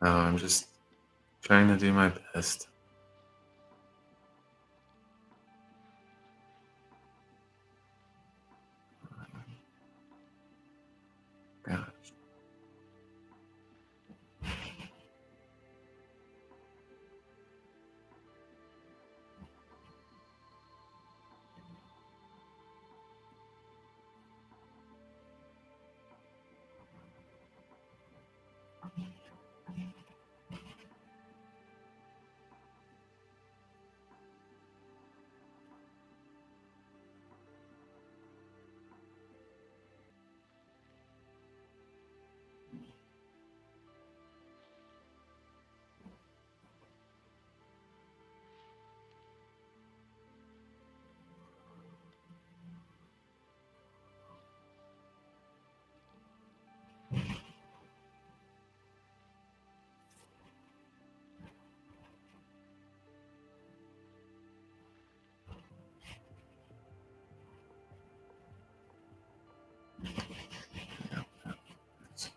I'm just trying to do my best. Gosh.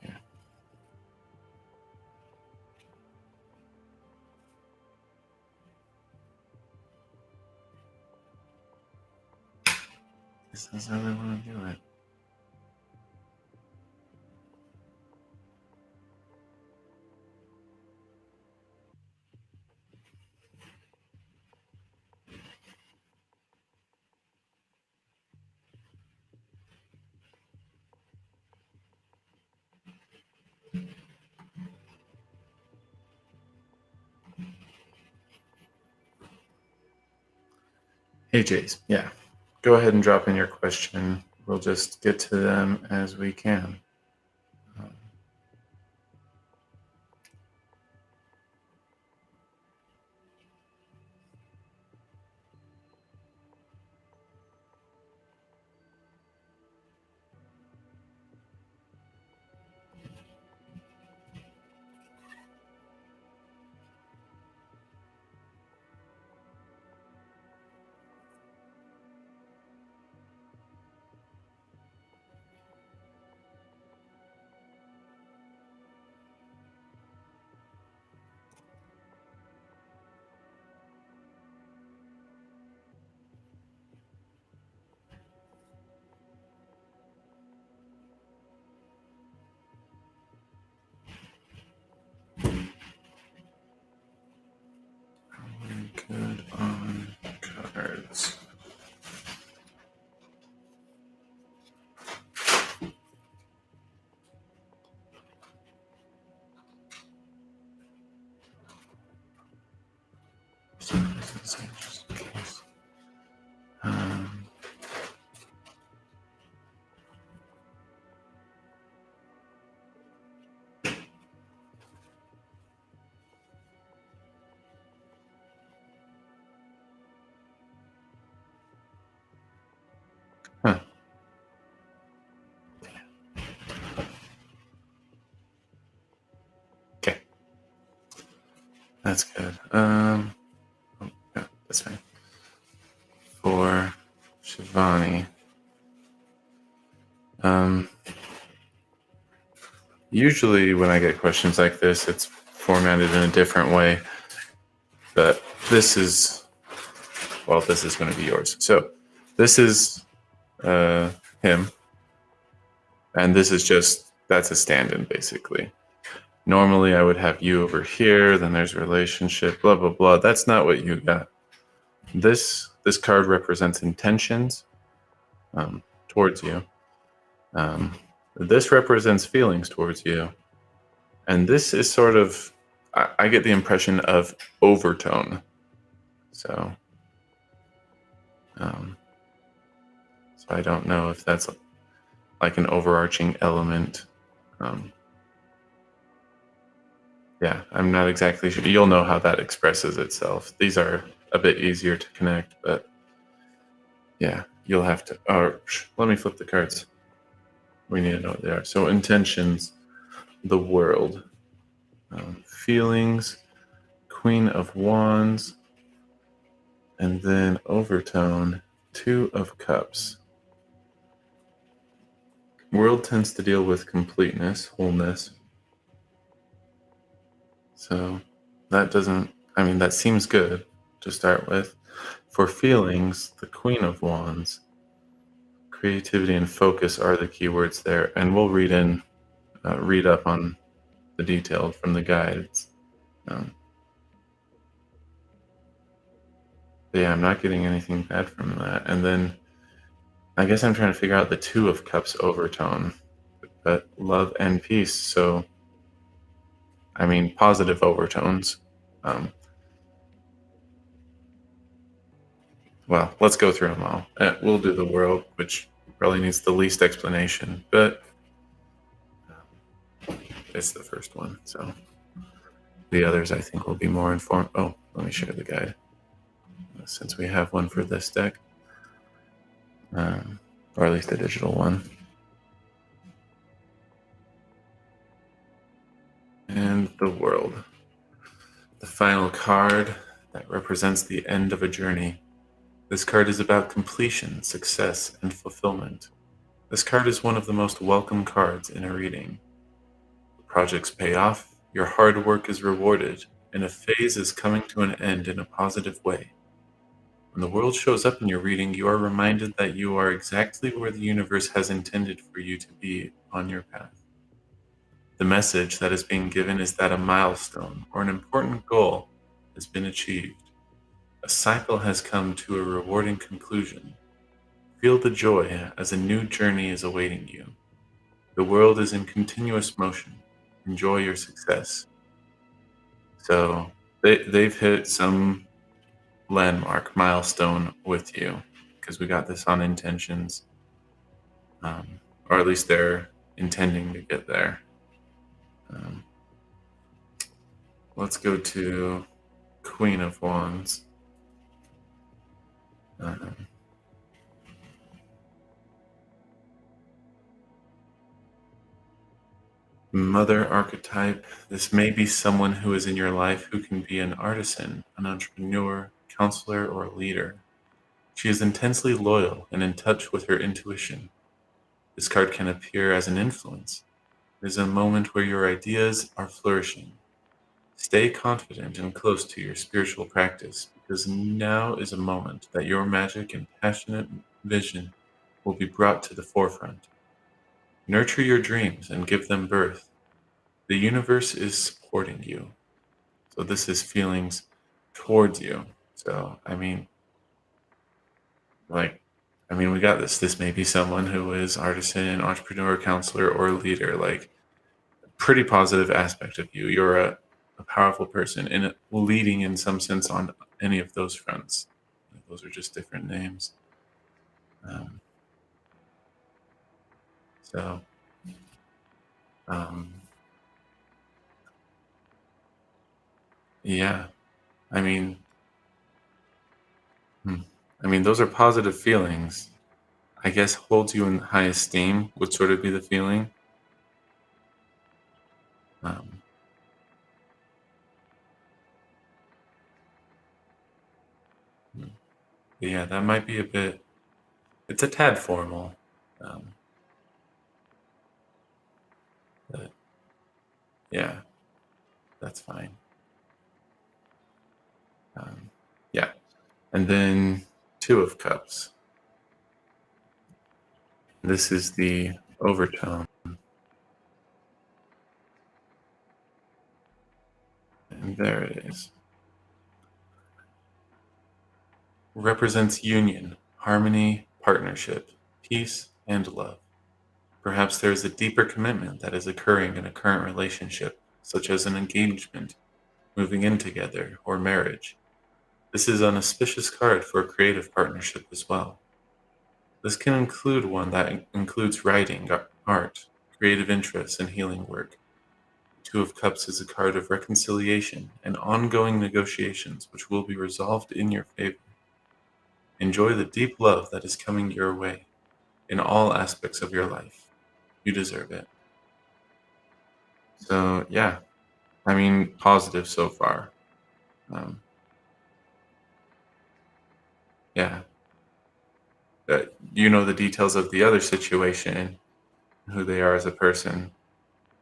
Yeah. This is how we want to do it. AJ's, yeah. Go ahead and drop in your question. We'll just get to them as we can. Good on cards. Just in case. Huh. Okay. That's good. Oh, yeah, that's fine. For Shivani. Usually when I get questions like this, it's formatted in a different way. But this is going to be yours. So this is him. And this is that's a stand-in basically. Normally I would have you over here, then there's relationship, blah, blah, blah. That's not what you got. This card represents intentions towards you. This represents feelings towards you. And this is sort of, I get the impression of overtone. So I don't know if that's like an overarching element. Yeah, I'm not exactly sure. You'll know how that expresses itself. These are a bit easier to connect, but yeah, you'll have to. Let me flip the cards. We need to know what they are. So intentions, the world, feelings, Queen of Wands, and then overtone, Two of Cups. World tends to deal with completeness, wholeness. So that seems good to start with. For feelings, the Queen of Wands, creativity and focus are the keywords there. And we'll read up on the detail from the guides. Yeah, I'm not getting anything bad from that. And then I guess I'm trying to figure out the Two of Cups overtone, but love and peace. So, I mean, positive overtones. Well, let's go through them all. We'll do the world, which probably needs the least explanation, but it's the first one. So the others, I think, will be more informed. Oh, let me share the guide since we have one for this deck, or at least a digital one. And the world. The final card that represents the end of a journey. This card is about completion, success, and fulfillment. This card is one of the most welcome cards in a reading. The projects pay off, your hard work is rewarded, and a phase is coming to an end in a positive way. When the world shows up in your reading, you are reminded that you are exactly where the universe has intended for you to be on your path. The message that is being given is that a milestone or an important goal has been achieved. A cycle has come to a rewarding conclusion. Feel the joy as a new journey is awaiting you. The world is in continuous motion. Enjoy your success. So they've hit some landmark milestone with you, because we got this on intentions, or at least they're intending to get there. Um, let's go to Queen of Wands. Mother archetype. This may be someone who is in your life who can be an artisan, an entrepreneur, counselor, or a leader. She is intensely loyal and in touch with her intuition. This card can appear as an influence. It is a moment where your ideas are flourishing. Stay confident and close to your spiritual practice, because now is a moment that your magic and passionate vision will be brought to the forefront. Nurture your dreams and give them birth. The universe is supporting you. So this is feelings towards you. So, we got this. This may be someone who is artisan, entrepreneur, counselor, or leader. Like, pretty positive aspect of you. You're a powerful person and leading in some sense on any of those fronts. Those are just different names. Um, so, yeah, I mean, those are positive feelings. I guess holds you in high esteem would sort of be the feeling. Um, but yeah, that might be a bit. It's a tad formal, but yeah, that's fine. Yeah, and then Two of Cups. This is the overtone. And there it is. Represents union, harmony, partnership, peace, and love. Perhaps there is a deeper commitment that is occurring in a current relationship, such as an engagement, moving in together, or marriage. This is an auspicious card for a creative partnership as well. This can include one that includes writing, art, creative interests, and healing work. Two of Cups is a card of reconciliation and ongoing negotiations which will be resolved in your favor. Enjoy the deep love that is coming your way in all aspects of your life. You deserve it. So, yeah, positive so far. Yeah. You know the details of the other situation, who they are as a person.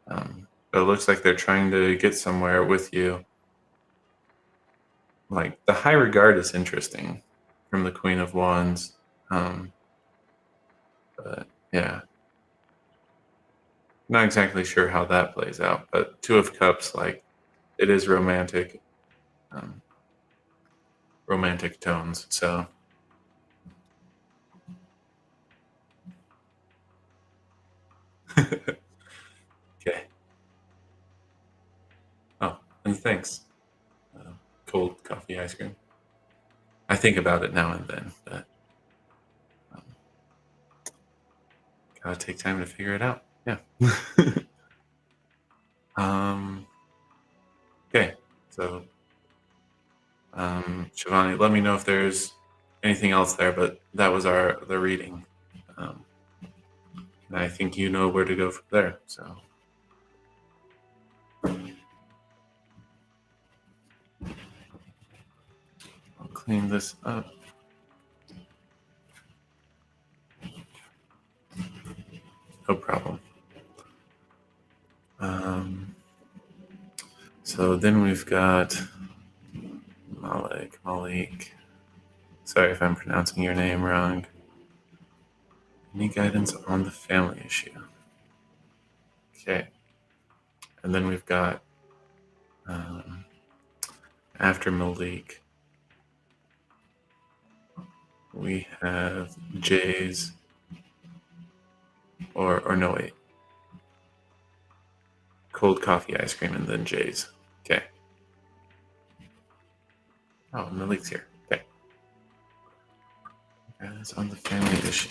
But it looks like they're trying to get somewhere with you. Like, the high regard is interesting from the Queen of Wands. But yeah, not exactly sure how that plays out. But Two of Cups, like, it is romantic, romantic tones. So okay. Oh, and thanks. Cold coffee ice cream. I think about it now and then, but gotta take time to figure it out. Yeah. Okay. So, Shivani, let me know if there's anything else there, but that was the reading. And I think you know where to go from there. So, I'll clean this up. No problem. So then we've got Malik. Sorry if I'm pronouncing your name wrong. Any guidance on the family issue? Okay. And then we've got, after Malik, we have Jay's, or no, wait. Cold coffee ice cream and then Jay's. Okay. Oh, Malik's here. Okay. as on the family issue.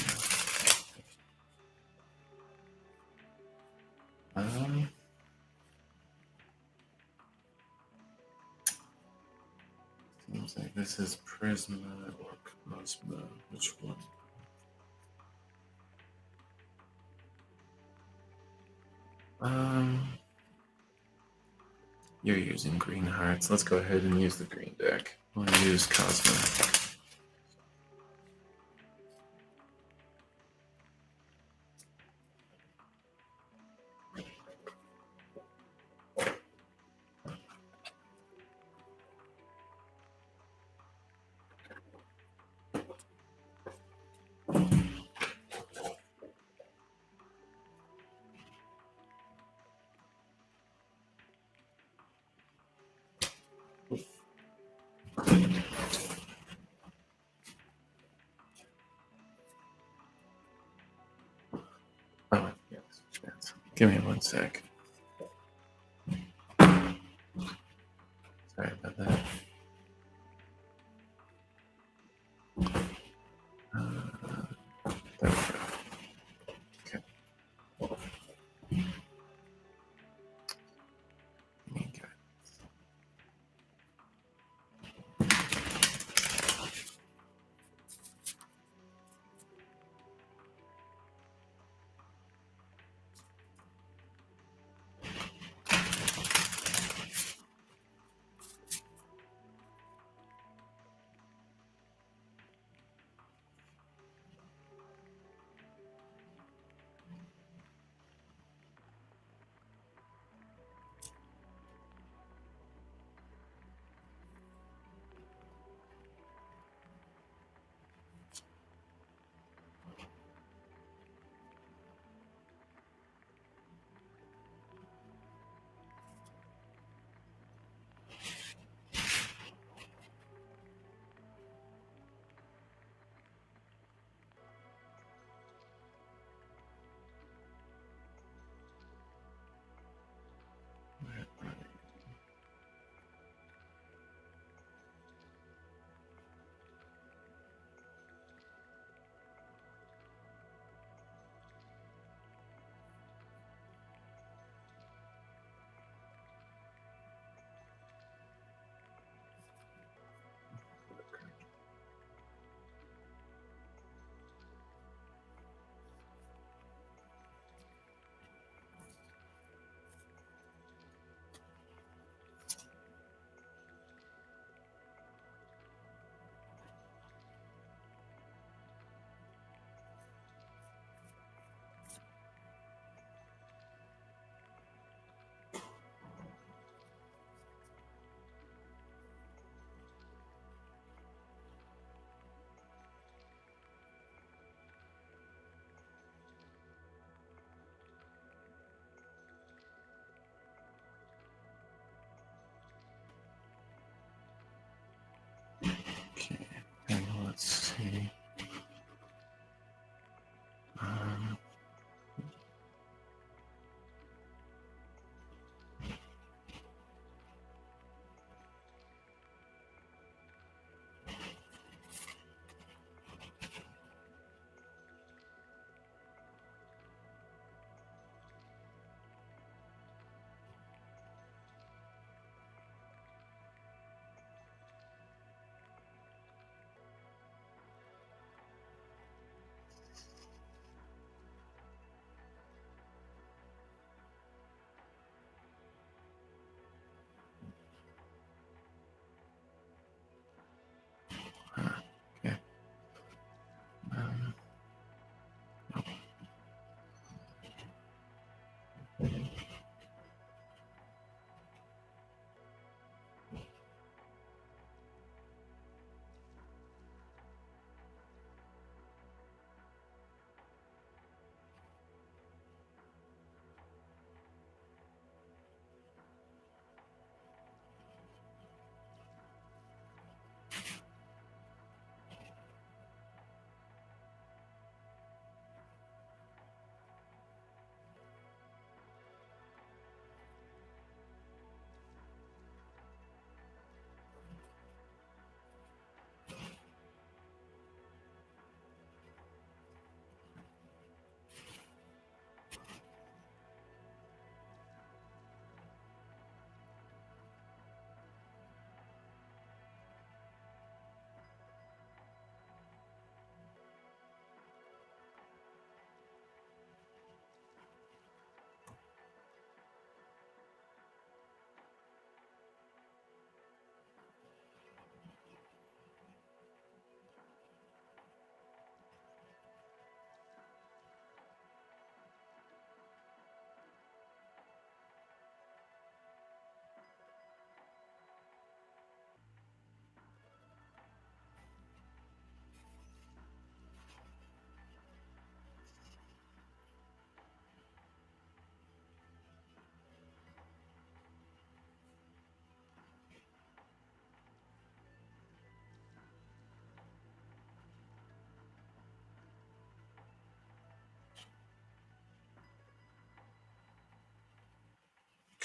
Seems like this is Prisma or Cosmo. Which one? You're using green hearts. Let's go ahead and use the green deck. We'll use Cosmo. Oh, yeah, switch bands. Give me 1 sec. Sorry about that. There we go. Okay. Okay.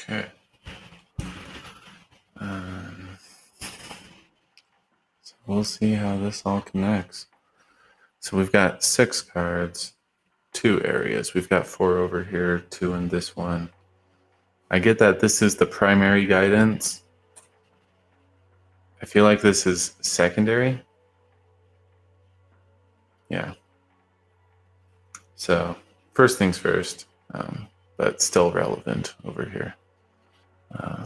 Okay. So we'll see how this all connects. So we've got 6 cards, 2 areas. We've got 4 over here, 2 in this one. I get that this is the primary guidance. I feel like this is secondary. Yeah. So first things first, but still relevant over here.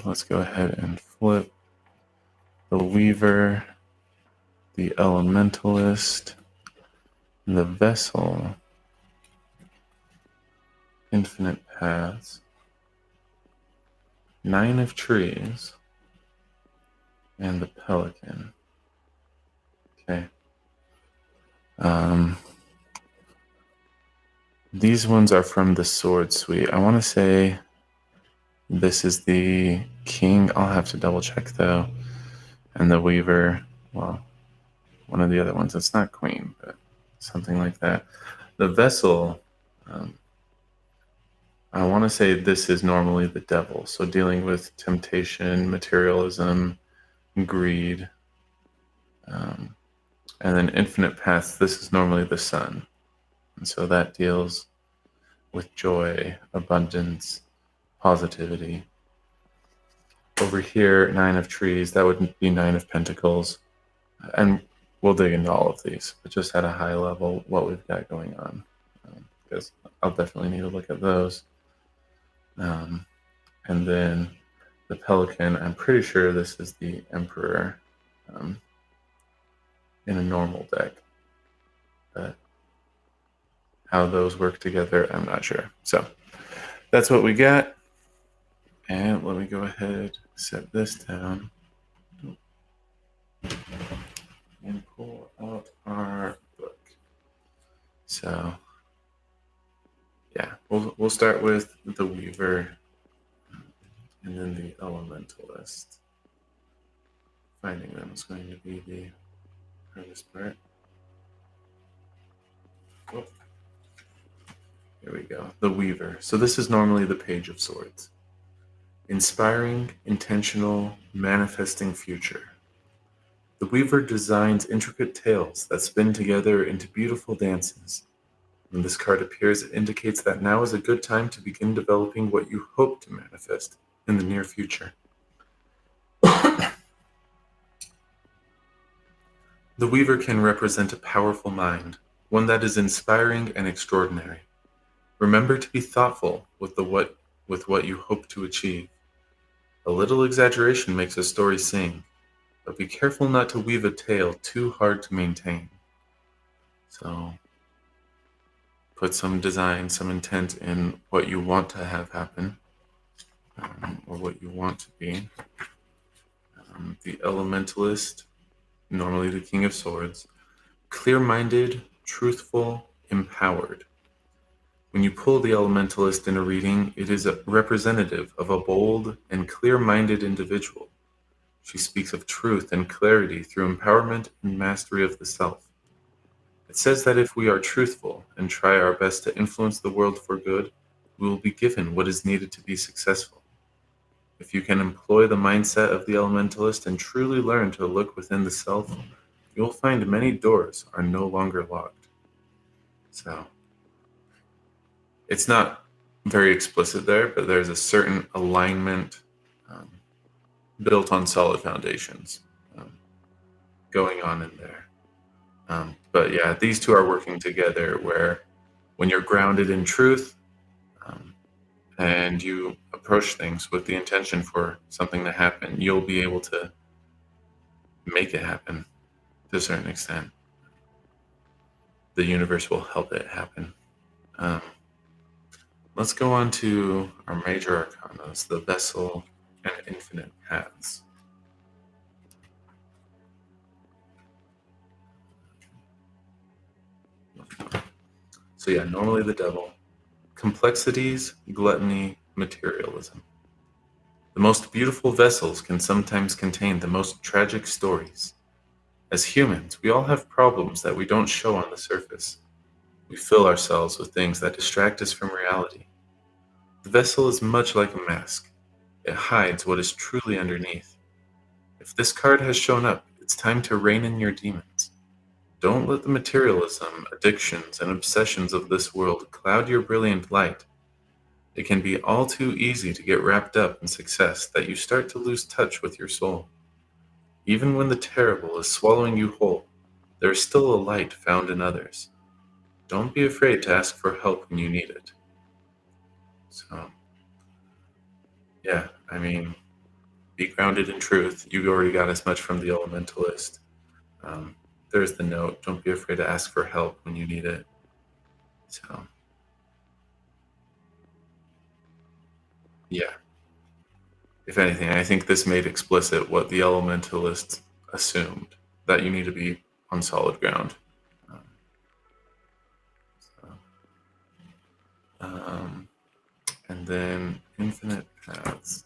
Let's go ahead and flip the Weaver, the Elementalist, the Vessel, Infinite Paths, 9 of Trees, and the Pelican. Okay. These ones are from the Sword Suite. I want to say this is the King. I'll have to double check though. And the Weaver, well, one of the other ones. It's not Queen, but something like that. The Vessel, I want to say this is normally the Devil. So dealing with temptation, materialism, greed. And then Infinite Paths, this is normally the Sun. And so that deals with joy, abundance, positivity. Over here, 9 of Trees, that would be 9 of Pentacles. And we'll dig into all of these, but just at a high level, what we've got going on. Because I'll definitely need to look at those. And then the Pelican, I'm pretty sure this is the Emperor in a normal deck. But how those work together, I'm not sure. So that's what we got. And let me go ahead, set this down, and pull out our book. So yeah, we'll start with the Weaver and then the Elementalist. Finding them is going to be the hardest part. Oh, here we go. The Weaver. So this is normally the Page of Swords. Inspiring, intentional, manifesting future. The Weaver designs intricate tales that spin together into beautiful dances. When this card appears, it indicates that now is a good time to begin developing what you hope to manifest in the near future. The Weaver can represent a powerful mind, one that is inspiring and extraordinary. Remember to be thoughtful with what you hope to achieve. A little exaggeration makes a story sing, but be careful not to weave a tale too hard to maintain. So put some design, some intent in what you want to have happen, or what you want to be. The Elementalist, normally the King of Swords, clear-minded, truthful, empowered. When you pull the Elementalist in a reading, it is a representative of a bold and clear-minded individual. She speaks of truth and clarity through empowerment and mastery of the self. It says that if we are truthful and try our best to influence the world for good, we will be given what is needed to be successful. If you can employ the mindset of the Elementalist and truly learn to look within the self, you will find many doors are no longer locked. So it's not very explicit there, but there's a certain alignment built on solid foundations going on in there. But yeah, these two are working together where when you're grounded in truth and you approach things with the intention for something to happen, you'll be able to make it happen to a certain extent. The universe will help it happen. Let's go on to our major arcanas, the Vessel and Infinite Paths. So yeah, normally the Devil. Complexities, gluttony, materialism. The most beautiful vessels can sometimes contain the most tragic stories. As humans, we all have problems that we don't show on the surface. We fill ourselves with things that distract us from reality. The vessel is much like a mask. It hides what is truly underneath. If this card has shown up, it's time to rein in your demons. Don't let the materialism, addictions, and obsessions of this world cloud your brilliant light. It can be all too easy to get wrapped up in success that you start to lose touch with your soul. Even when the terrible is swallowing you whole, there is still a light found in others. Don't be afraid to ask for help when you need it. So, yeah, I mean, be grounded in truth. You already got as much from the Elementalist. Um, there's the note. Don't be afraid to ask for help when you need it. So, yeah. If anything, I think this made explicit what the Elementalist assumed, that you need to be on solid ground. Um, so, um, and then infinite paths.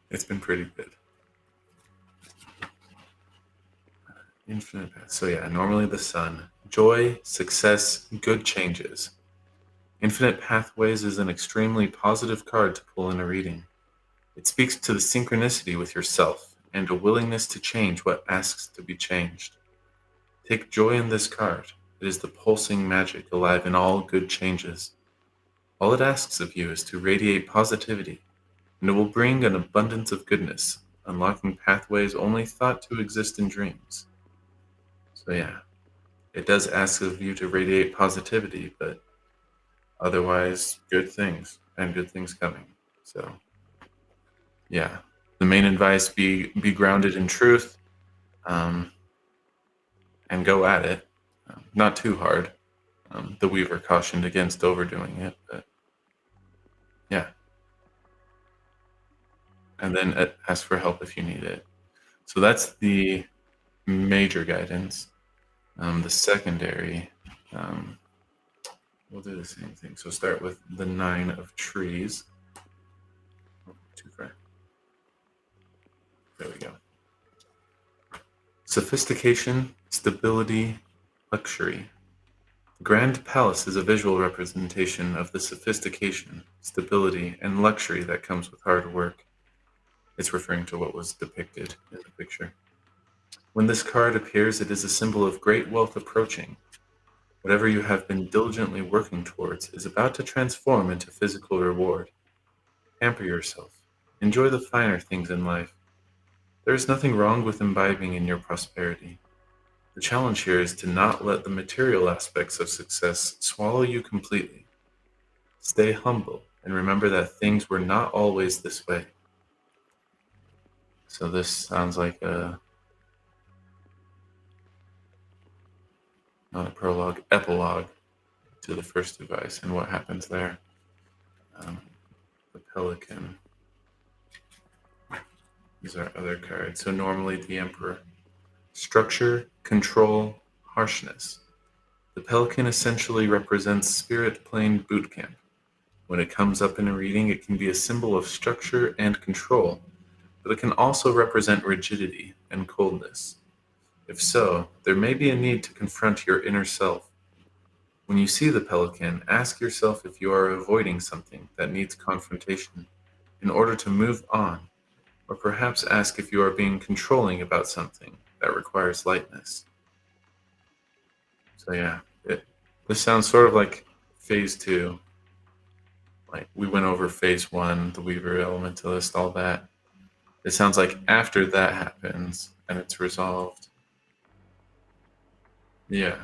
It's been pretty good. Infinite paths. So yeah, normally the sun. Joy, success, good changes. Infinite Pathways is an extremely positive card to pull in a reading. It speaks to the synchronicity with yourself and a willingness to change what asks to be changed. Take joy in this card. It is the pulsing magic alive in all good changes. All it asks of you is to radiate positivity, and it will bring an abundance of goodness, unlocking pathways only thought to exist in dreams. So yeah, it does ask of you to radiate positivity, but otherwise good things and good things coming. So yeah, the main advice: be grounded in truth, um, and go at it. Not too hard. The Weaver cautioned against overdoing it, but yeah. And then ask for help if you need it. So that's the major guidance. The secondary, um, we'll do the same thing. So start with the 9 of trees. Oh, too far. There we go. Sophistication, stability, luxury. The Grand Palace is a visual representation of the sophistication, stability, and luxury that comes with hard work. It's referring to what was depicted in the picture. When this card appears, it is a symbol of great wealth approaching. Whatever you have been diligently working towards is about to transform into physical reward. Pamper yourself. Enjoy the finer things in life. There is nothing wrong with imbibing in your prosperity. The challenge here is to not let the material aspects of success swallow you completely. Stay humble and remember that things were not always this way. So this sounds like not a prologue, epilogue to the first advice and what happens there. The Pelican. These are other cards. So normally the Emperor. Structure, control, harshness. The Pelican essentially represents Spirit Plane Boot Camp. When it comes up in a reading, it can be a symbol of structure and control, but it can also represent rigidity and coldness. If so, there may be a need to confront your inner self. When you see the Pelican, ask yourself if you are avoiding something that needs confrontation in order to move on, or perhaps ask if you are being controlling about something that requires lightness. So yeah, this sounds sort of like phase 2. Like we went over phase 1, the Weaver Elementalist, all that. It sounds like after that happens and it's resolved. Yeah.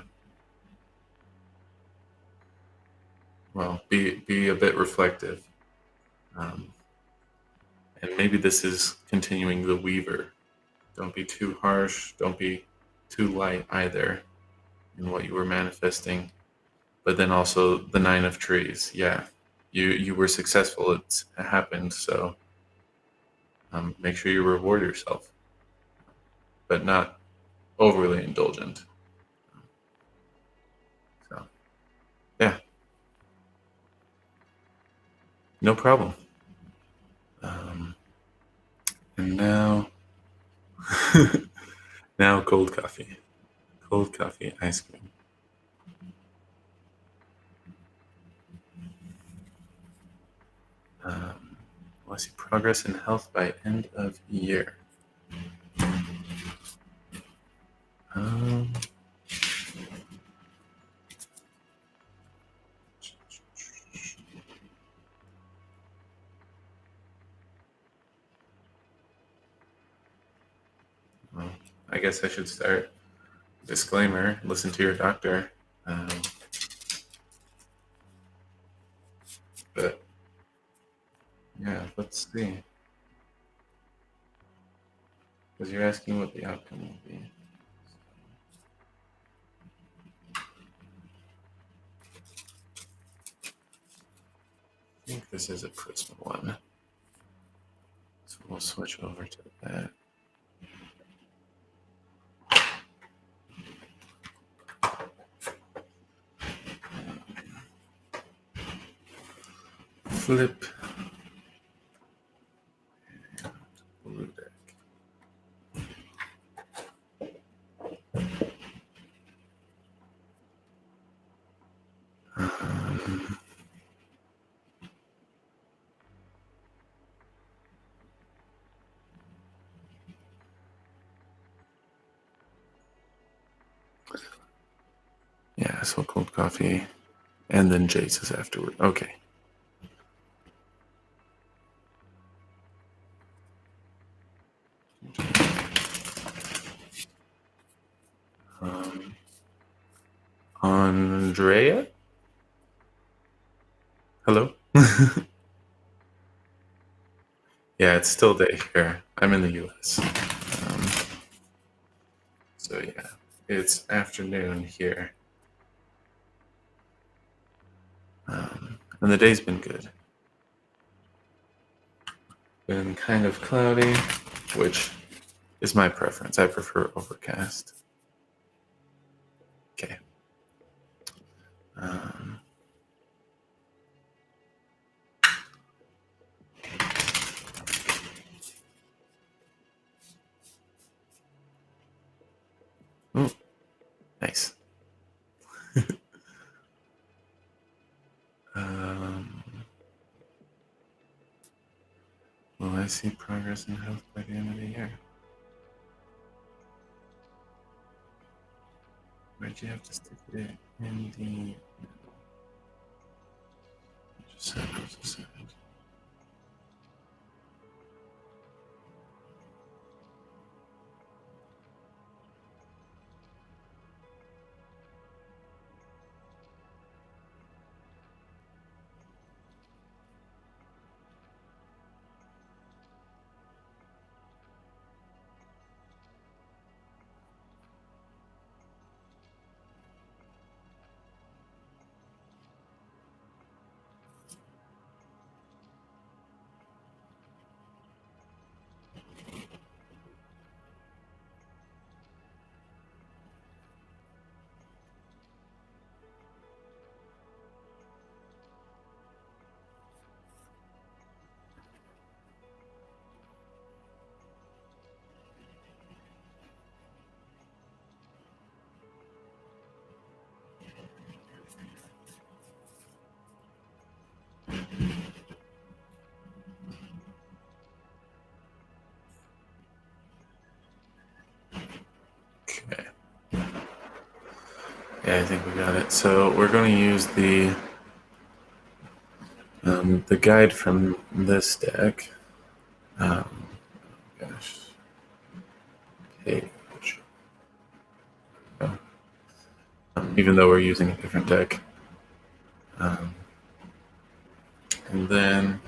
Well, be a bit reflective. And maybe this is continuing the Weaver. Don't be too harsh. Don't be too light either in what you were manifesting. But then also the 9 of trees. Yeah, you were successful. It happened. So make sure you reward yourself, but not overly indulgent. So yeah, no problem. And now, now cold coffee, ice cream. Will I see progress in health by end of year? Well, I guess I should start. Disclaimer, listen to your doctor. But yeah, let's see. Because you're asking what the outcome will be. I think this is a Prisma one. So we'll switch over to that. Flip. And blue deck. Yeah, so cold coffee. And then Jace's afterward. Okay. Andrea? Hello? Yeah, it's still day here. I'm in the US. So yeah, it's afternoon here. And the day's been good. Been kind of cloudy, which is my preference. I prefer overcast. Okay. Oh, nice. Will I see progress in health by the end of the year? Where'd you have to stick it in the middle? Just set those aside. Okay. Yeah, I think we got it. So we're going to use the guide from this deck. Gosh. Page. Oh. Even though we're using a different deck. And then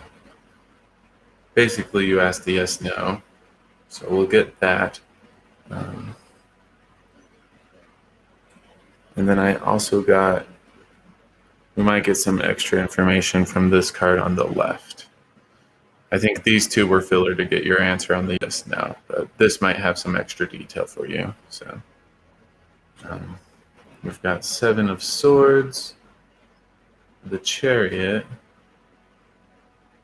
basically you ask the yes, no. So we'll get that. And then I also got, we might get some extra information from this card on the left. I think these two were filler to get your answer on the yes, no, but this might have some extra detail for you. So we've got 7 of Swords, the Chariot,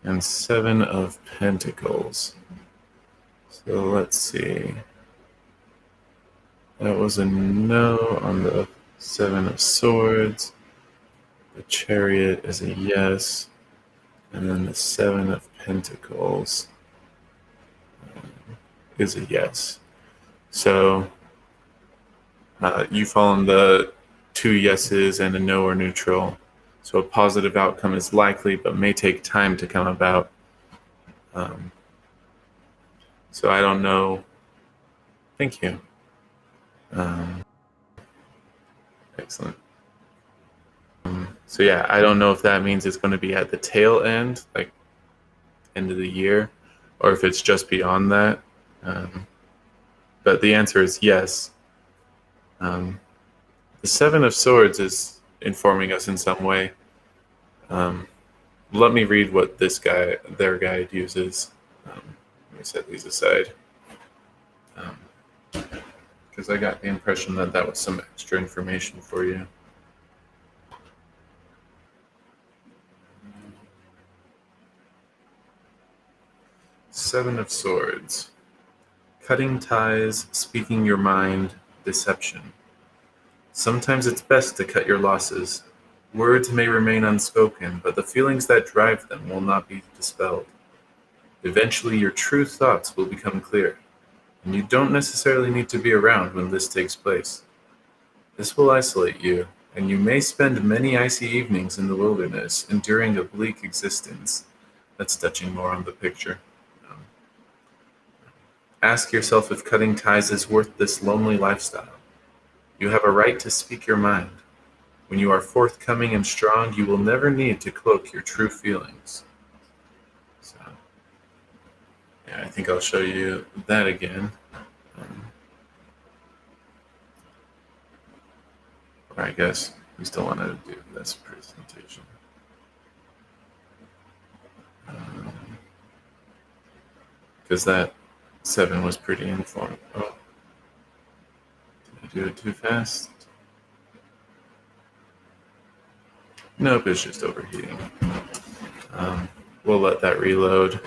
and 7 of Pentacles. So let's see. That was a no on the 7 of Swords. The Chariot is a yes. And then the Seven of Pentacles is a yes. So you fall in the two yeses and a no or neutral. So a positive outcome is likely, but may take time to come about. So I don't know. Thank you. Excellent. So yeah, I don't know if that means it's going to be at the tail end, like end of the year, or if it's just beyond that. But the answer is yes. The Seven of Swords is informing us in some way. Let me read what their guide uses. Let me set these aside. Because I got the impression that that was some extra information for you. Seven of Swords. Cutting ties, speaking your mind, deception. Sometimes it's best to cut your losses. Words may remain unspoken, but the feelings that drive them will not be dispelled. Eventually, your true thoughts will become clear, and you don't necessarily need to be around when this takes place. This will isolate you, and you may spend many icy evenings in the wilderness, enduring a bleak existence. That's touching more on the picture. Ask yourself if cutting ties is worth this lonely lifestyle. You have a right to speak your mind. When you are forthcoming and strong, you will never need to cloak your true feelings. So, yeah, I think I'll show you that again. Or I guess we still want to do this presentation. Because that 7 was pretty informative. Oh, did I do it too fast? Nope, it's just overheating. We'll let that reload.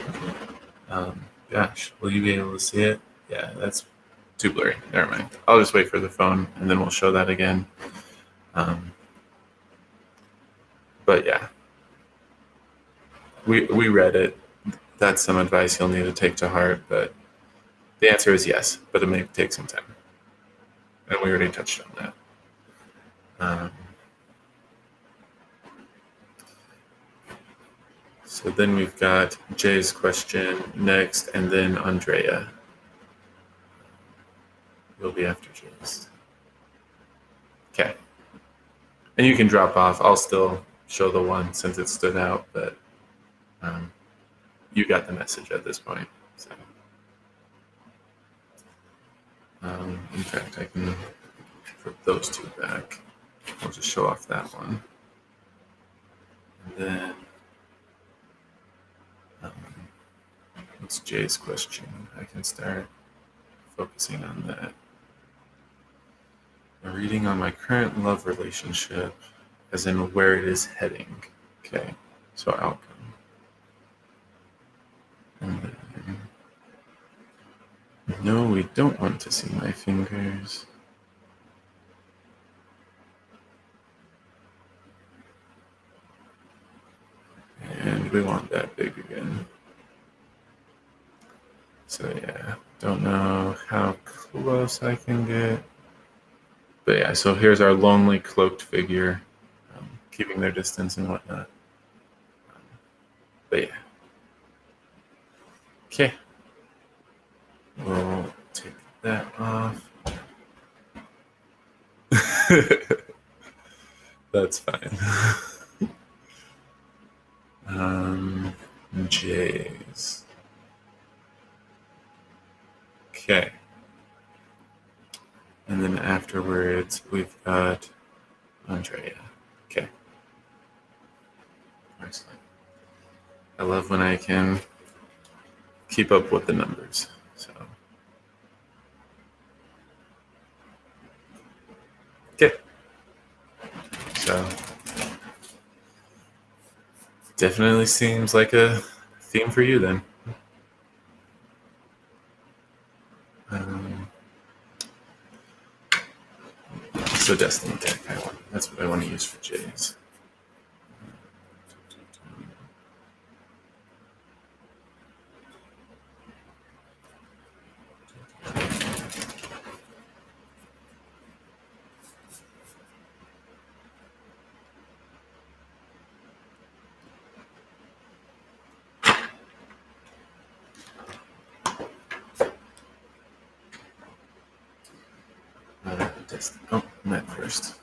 Gosh, will you be able to see it? Yeah, that's too blurry. Never mind. I'll just wait for the phone, and then we'll show that again. But yeah, we read it. That's some advice you'll need to take to heart, but the answer is yes, but it may take some time. And we already touched on that. So then we've got Jay's question next, and then Andrea. You'll be after Jay's. Okay. And you can drop off. I'll still show the one since it stood out, but you got the message at this point. So, in fact, I can put those two back. I'll just show off that one. And then, what's Jay's question? I can start focusing on that. A reading on my current love relationship, as in where it is heading. Okay, so outcome. And then, no, we don't want to see my fingers. And we want that big again. So yeah, don't know how close I can get. But yeah, so here's our lonely cloaked figure, keeping their distance and whatnot. But yeah. Okay. We'll take that off. That's fine. J's. Okay. And then afterwards, we've got Andrea. Okay. Excellent. I love when I can keep up with the numbers. So. Okay. So. Definitely seems like a theme for you then. So Destiny deck, that's what I want to use for J's. test. Oh, Matt first.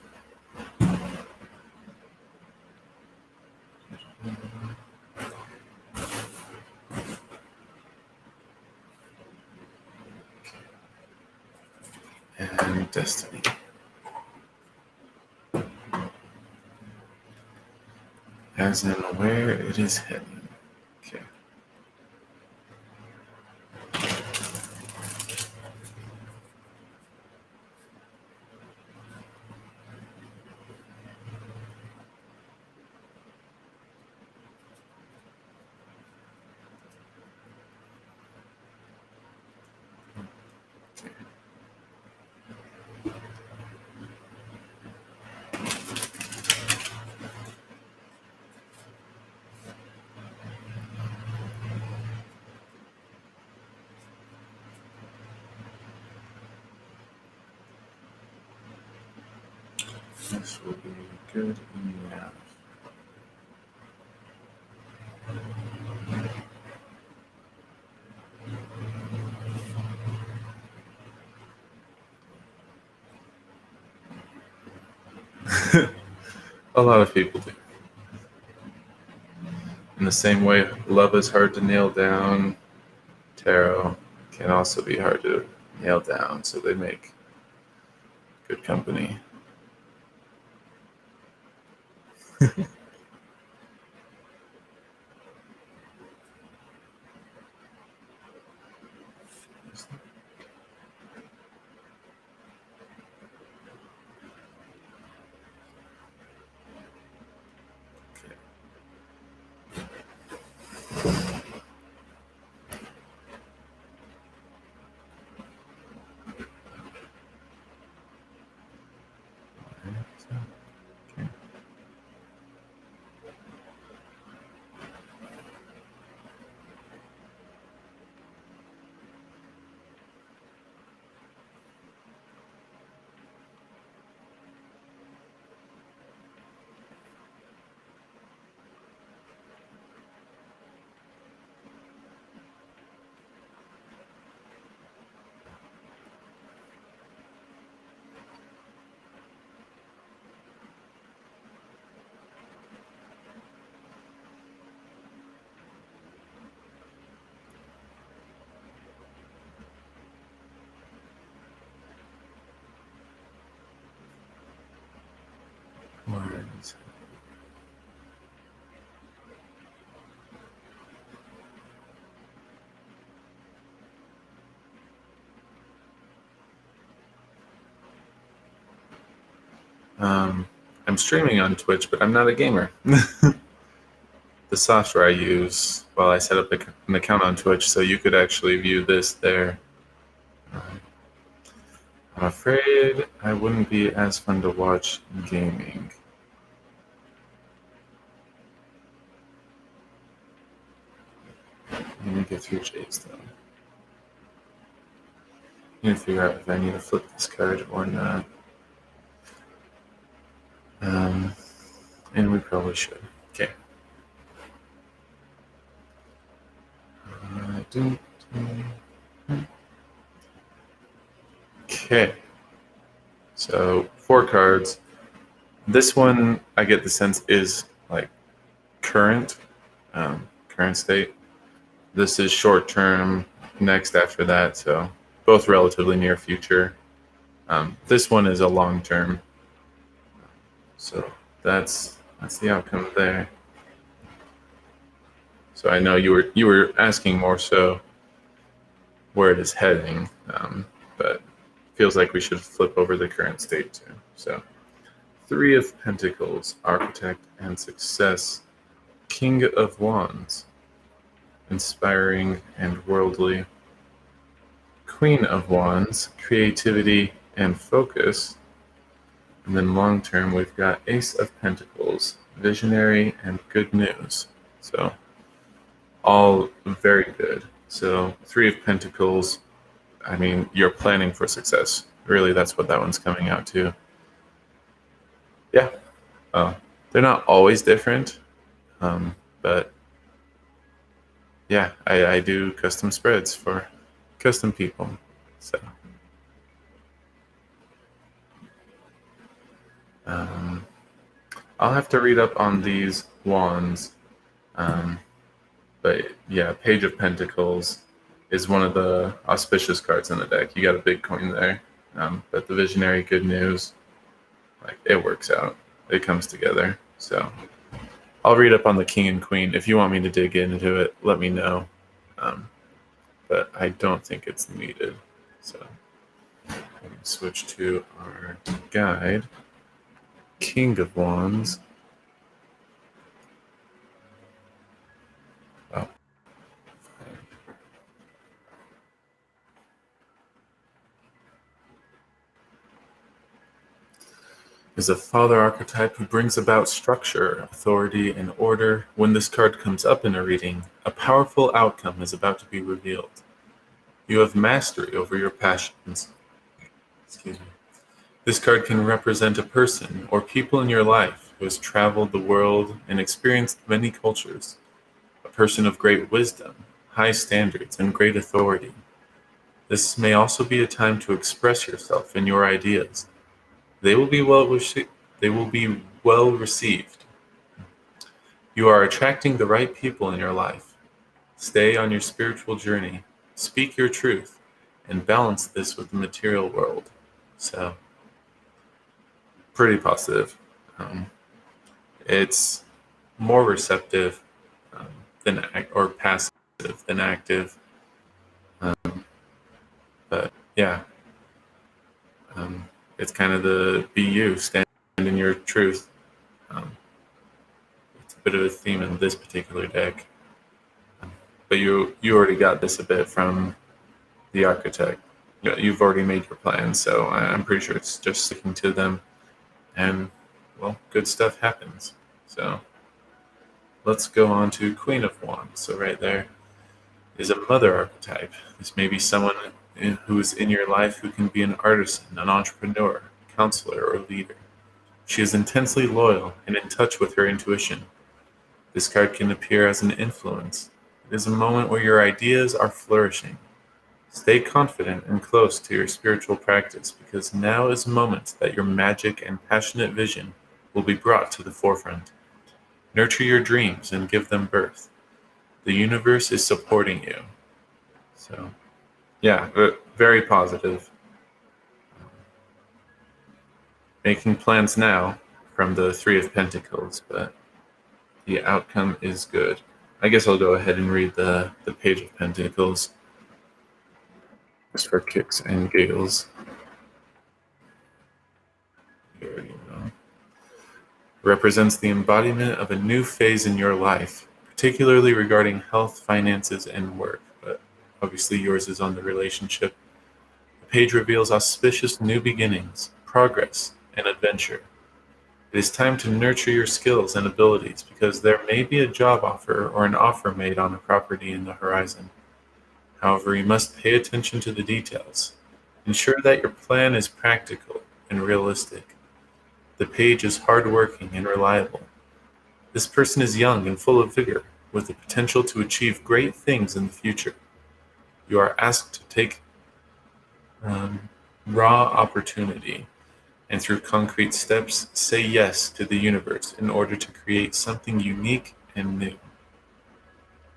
And Destiny. As in where it is heading. Okay. This will be good enough. A lot of people do. In the same way, love is hard to nail down, tarot can also be hard to nail down, so they make good company. Words. I'm streaming on Twitch, but I'm not a gamer. The software I use, well, I set up an account on Twitch, so you could actually view this there. I'm afraid I wouldn't be as fun to watch gaming. Let me get through J's though. I need to figure out if I need to flip this card or not. And we probably should. Okay. Okay. So 4 cards. This one, I get the sense, is like current state. This is short term. Next after that, so both relatively near future. This one is a long term. So that's the outcome there. So I know you were asking more so where it is heading, but feels like we should flip over the current state too. So 3 of Pentacles, Architect and Success, King of Wands, Inspiring and Worldly, Queen of Wands, Creativity and Focus, and then long term we've got Ace of Pentacles, Visionary and Good News. So all very good. So 3 of Pentacles, I mean, you're planning for success. Really, that's what that one's coming out to. Yeah. They're not always different, but yeah, I do custom spreads for custom people. So Um, I'll have to read up on these wands. Um, but yeah, Page of Pentacles is one of the auspicious cards in the deck. You got a big coin there. But the Visionary, good news, like it works out. It comes together. So I'll read up on the King and Queen. If you want me to dig into it, let me know. But I don't think it's needed. So we can switch to our guide. King of Wands. Oh. Is a father archetype who brings about structure, authority, and order. When this card comes up in a reading, a powerful outcome is about to be revealed. You have mastery over your passions. Excuse me. This card can represent a person or people in your life who has traveled the world and experienced many cultures. A person of great wisdom, high standards, and great authority. This may also be a time to express yourself and your ideas. They will be well received. You are attracting the right people in your life. Stay on your spiritual journey, speak your truth, and balance this with the material world. So, pretty positive. Um, it's more receptive um, or passive than active. But yeah, um, it's kind of the be you, stand in your truth. Um, it's a bit of a theme in this particular deck. But you already got this a bit from the architect. You've already made your plans, so I'm pretty sure it's just sticking to them, and well, good stuff happens. So let's go on to Queen of Wands. So right there is a mother archetype. This may be someone who is in your life who can be an artisan, an entrepreneur, counselor, or leader. She is intensely loyal and in touch with her intuition. This card can appear as an influence. It is a moment where your ideas are flourishing. Stay confident and close to your spiritual practice because now is a moment that your magic and passionate vision will be brought to the forefront. Nurture your dreams and give them birth. The universe is supporting you. So, yeah, very positive. Making plans now from the Three of Pentacles, but the outcome is good. I guess I'll go ahead and read the Page of Pentacles just for kicks and giggles. Here you go. Represents the embodiment of a new phase in your life, particularly regarding health, finances, and work. But obviously, yours is on the relationship. The page reveals auspicious new beginnings, progress, and adventure. It is time to nurture your skills and abilities because there may be a job offer or an offer made on a property in the horizon. However, you must pay attention to the details. Ensure that your plan is practical and realistic. The page is hardworking and reliable. This person is young and full of vigor, with the potential to achieve great things in the future. You are asked to take raw opportunity and through concrete steps, say yes to the universe in order to create something unique and new.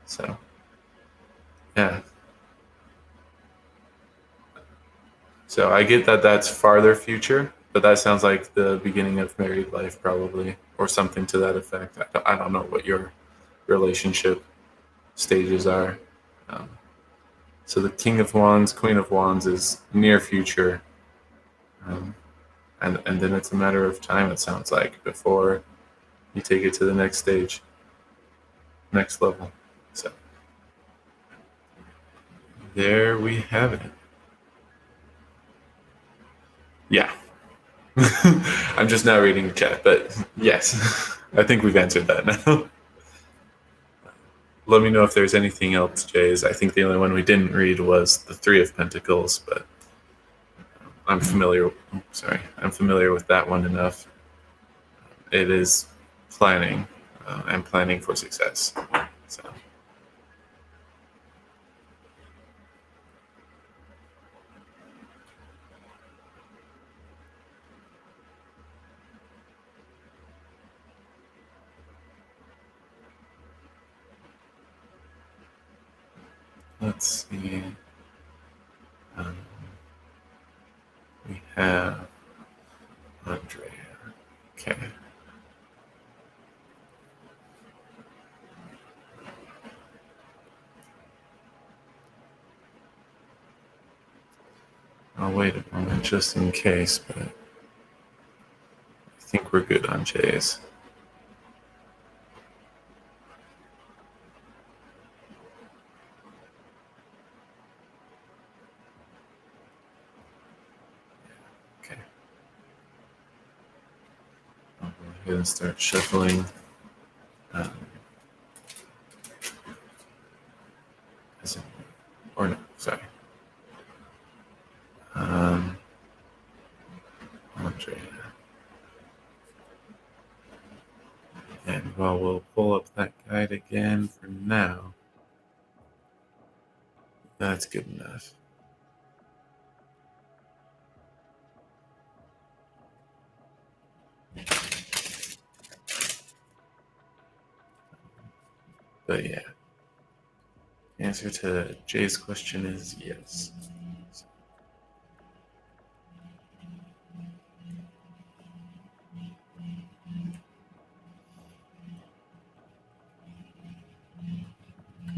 So, yeah. So I get that that's farther future, but that sounds like the beginning of married life, probably, or something to that effect. I don't know what your relationship stages are. Um, so the King of Wands, Queen of Wands is near future, um, and then it's a matter of time. It sounds like before you take it to the next stage, next level. So there we have it. Yeah. I'm just now reading the chat, but yes, I think we've answered that now. Let me know if there's anything else, Jays. I think the only one we didn't read was the Three of Pentacles, but I'm familiar. Sorry, I'm familiar with that one enough. It is planning and planning for success. So. Let's see. Um, we have Andrea. Okay. I'll wait a moment just in case, but I think we're good on J's. Okay. I'll go ahead and start shuffling. Um, or no, sorry. Andrea. And well, we'll pull up that guide again for now. That's good enough. But yeah, the answer to Jay's question is yes.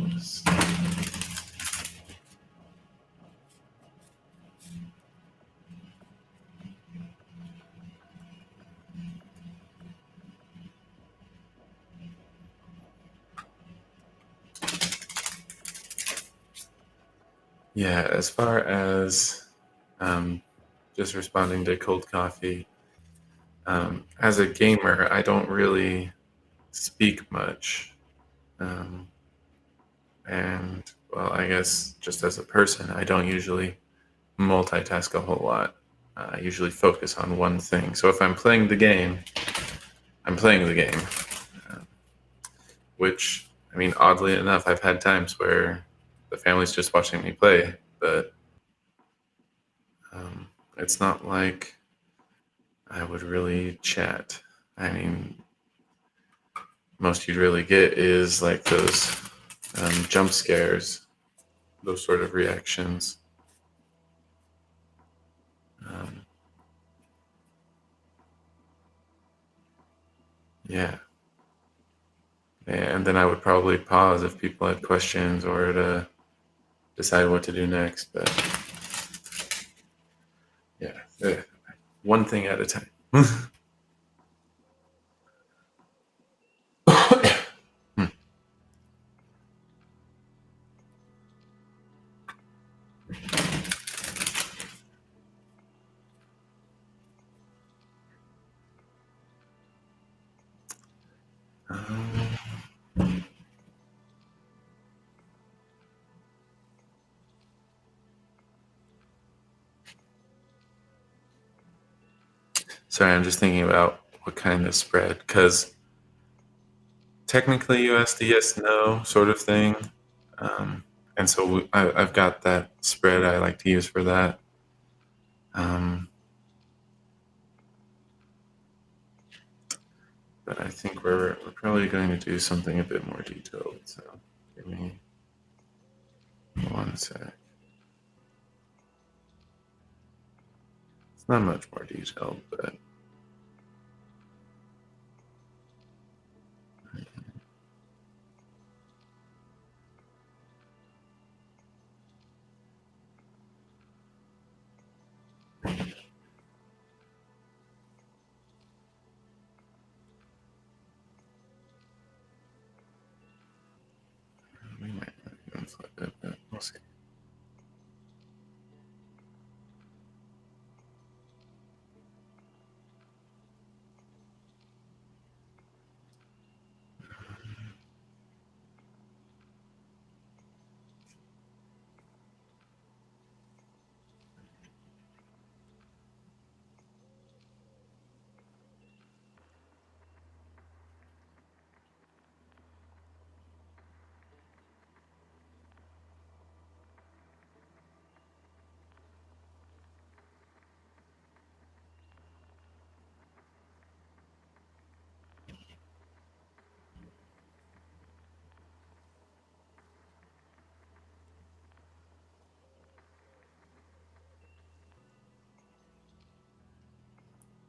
Oops. Yeah, as far as just responding to cold coffee, as a gamer, I don't really speak much. Um, and well, I guess just as a person, I don't usually multitask a whole lot. I usually focus on one thing. So if I'm playing the game, I'm playing the game. Uh, which, I mean, oddly enough, I've had times where the family's just watching me play, but it's not like I would really chat. I mean, most you'd really get is like those jump scares, those sort of reactions. Um, yeah. And then I would probably pause if people had questions or to decide what to do next. But yeah, one thing at a time. Hmm. Um, sorry, I'm just thinking about what kind of spread, because technically you asked the yes no sort of thing. Um, and so I've got that spread I like to use for that. Um, but I think we're probably going to do something a bit more detailed. So give me one sec. It's not much more detailed, but we might not even flip it, but we'll see.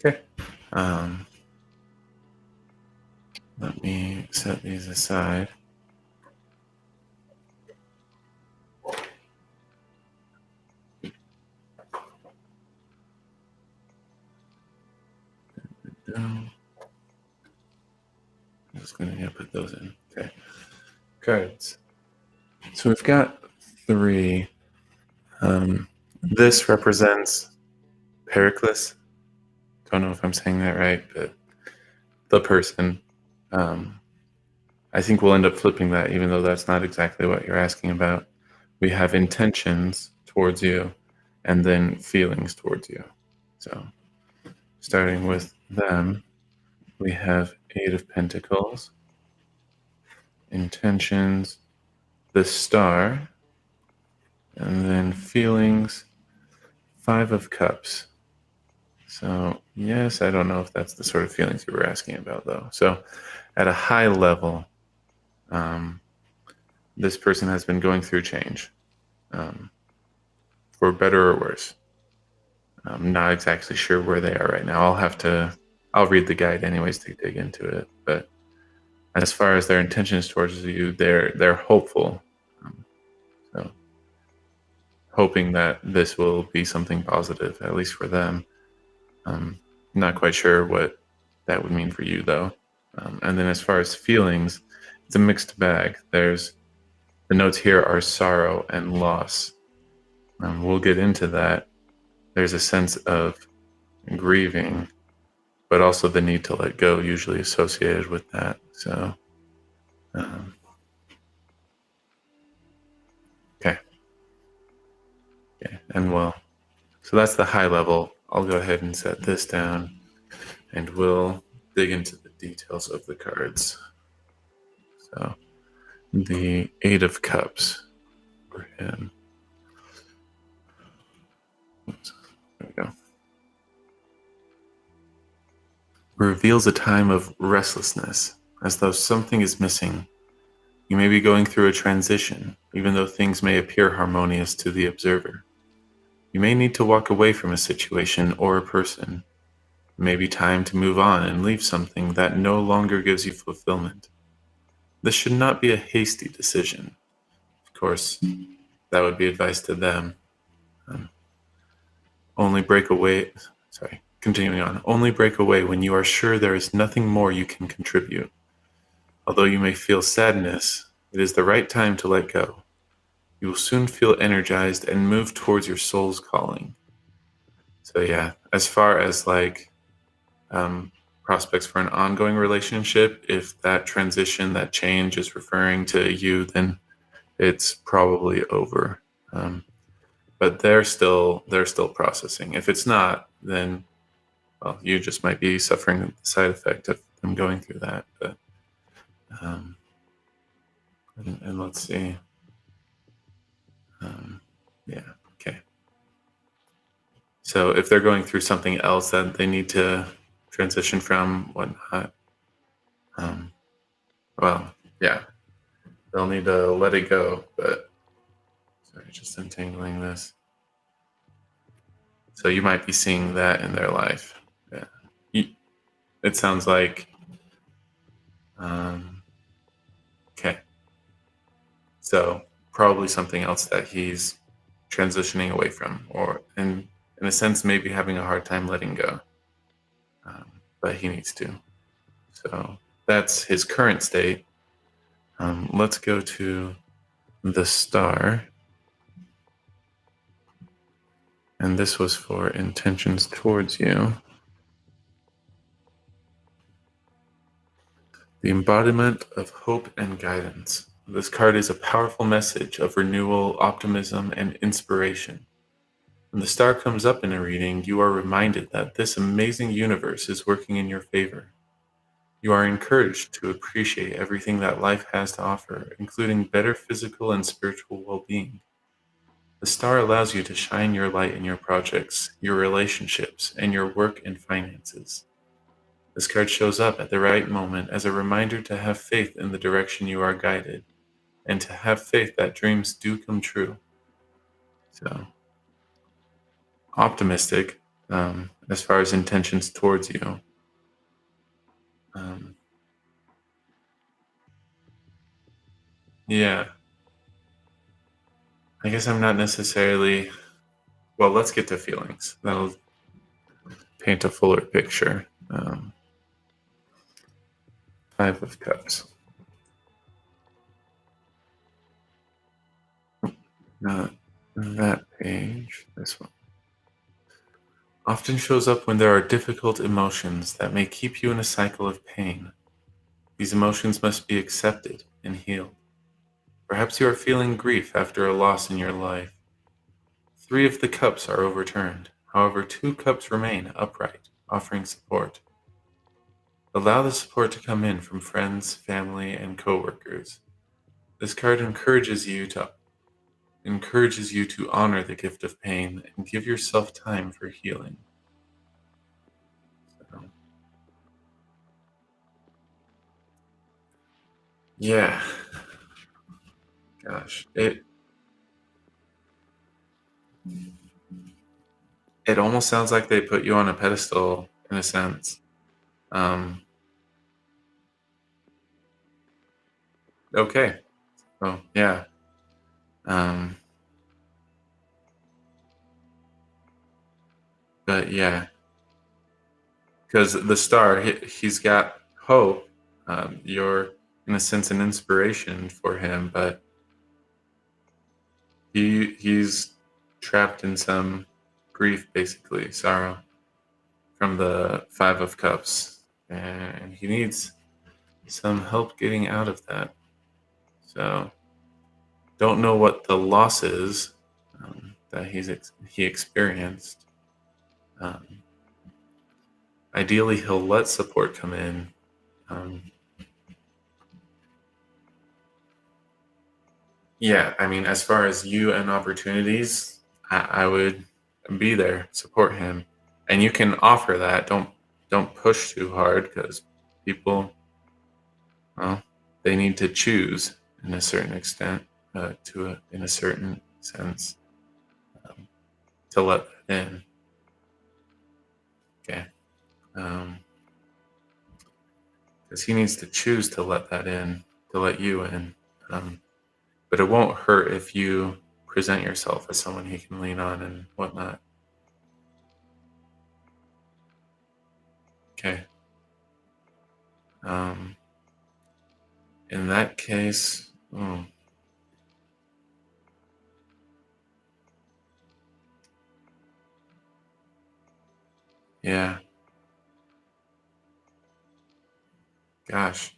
Okay. Let me set these aside. I'm just going to put those in. Okay. Cards. So we've got 3. This represents Pericles. Don't know if I'm saying that right, but the person. I think we'll end up flipping that, even though that's not exactly what you're asking about. We have intentions towards you and then feelings towards you. So starting with them, we have 8 of Pentacles, intentions, the Star, and then feelings, 5 of Cups. So yes, I don't know if that's the sort of feelings you were asking about, though. So at a high level, this person has been going through change, for better or worse. I'm not exactly sure where they are right now. I'll read the guide anyways to dig into it. But as far as their intentions towards you, they're hopeful. So hoping that this will be something positive, at least for them. Not quite sure what that would mean for you, though. And then as far as feelings, it's a mixed bag. The notes here are sorrow and loss. We'll get into that. There's a sense of grieving, but also the need to let go, usually associated with that. So, okay. And well, so that's the high level. I'll go ahead and set this down, and we'll dig into the details of the cards. So, the 8 of Cups for him. Oops, there we go. Reveals a time of restlessness, as though something is missing. You may be going through a transition, even though things may appear harmonious to the observer. You may need to walk away from a situation or a person. It may be time to move on and leave something that no longer gives you fulfillment. This should not be a hasty decision. Of course, that would be advice to them. Only break away when you are sure there is nothing more you can contribute. Although you may feel sadness, it is the right time to let go. You will soon feel energized and move towards your soul's calling. So yeah, as far as prospects for an ongoing relationship, if that transition, that change is referring to you, then it's probably over. But they're still processing. If it's not, then well, you just might be suffering the side effect of them going through that. But and let's see. Yeah. Okay. So if they're going through something else that they need to transition from, whatnot, well, yeah, they'll need to let it go. But sorry, just untangling this. So you might be seeing that in their life. Yeah. It sounds like. Okay. So probably something else that he's transitioning away from, or in a sense, maybe having a hard time letting go. But he needs to. So that's his current state. Let's go to the Star. And this was for intentions towards you. The embodiment of hope and guidance. This card is a powerful message of renewal, optimism, and inspiration. When the Star comes up in a reading, you are reminded that this amazing universe is working in your favor. You are encouraged to appreciate everything that life has to offer, including better physical and spiritual well-being. The Star allows you to shine your light in your projects, your relationships, and your work and finances. This card shows up at the right moment as a reminder to have faith in the direction you are guided, and to have faith that dreams do come true. So, optimistic, as far as intentions towards you. Um, yeah, I guess I'm not necessarily. Well, let's get to feelings. That'll paint a fuller picture. Five of Cups. Not that page. This one. Often shows up when there are difficult emotions that may keep you in a cycle of pain. These emotions must be accepted and healed. Perhaps you are feeling grief after a loss in your life. Three of the cups are overturned. However, two cups remain upright, offering support. Allow the support to come in from friends, family, and coworkers. This card encourages you to honor the gift of pain and give yourself time for healing. So, yeah, gosh, it almost sounds like they put you on a pedestal in a sense. Um, okay. Oh, yeah. Um, but yeah, because the star, he's got hope. You're, in a sense, an inspiration for him, but he's trapped in some grief, basically, sorrow from the Five of Cups, and he needs some help getting out of that. So, don't know what the loss is that he experienced. Um, Ideally, he'll let support come in. Um, yeah, I mean, as far as you and opportunities, I would be there, support him, and you can offer that. Don't push too hard because people, well, they need to choose in a certain extent, in a certain sense, um, to let that in. Okay, because he needs to choose to let that in, to let you in. Um, but it won't hurt if you present yourself as someone he can lean on and whatnot. Okay. Um, in that case, yeah, gosh,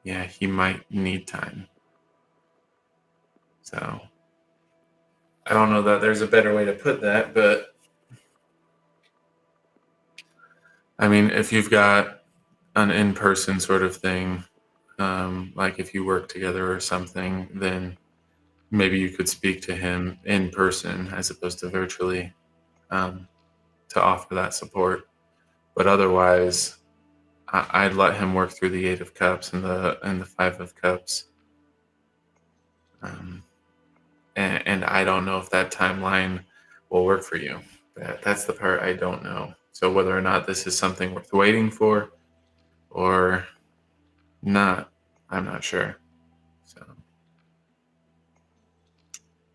yeah, he might need time. So I don't know that there's a better way to put that, but I mean, if you've got an in-person sort of thing, like if you work together or something, then maybe you could speak to him in person as opposed to virtually, um, to offer that support. But otherwise, I'd let him work through the Eight of Cups and the Five of Cups. Um, and I don't know if that timeline will work for you. That's the part I don't know. So whether or not this is something worth waiting for or not, I'm not sure. So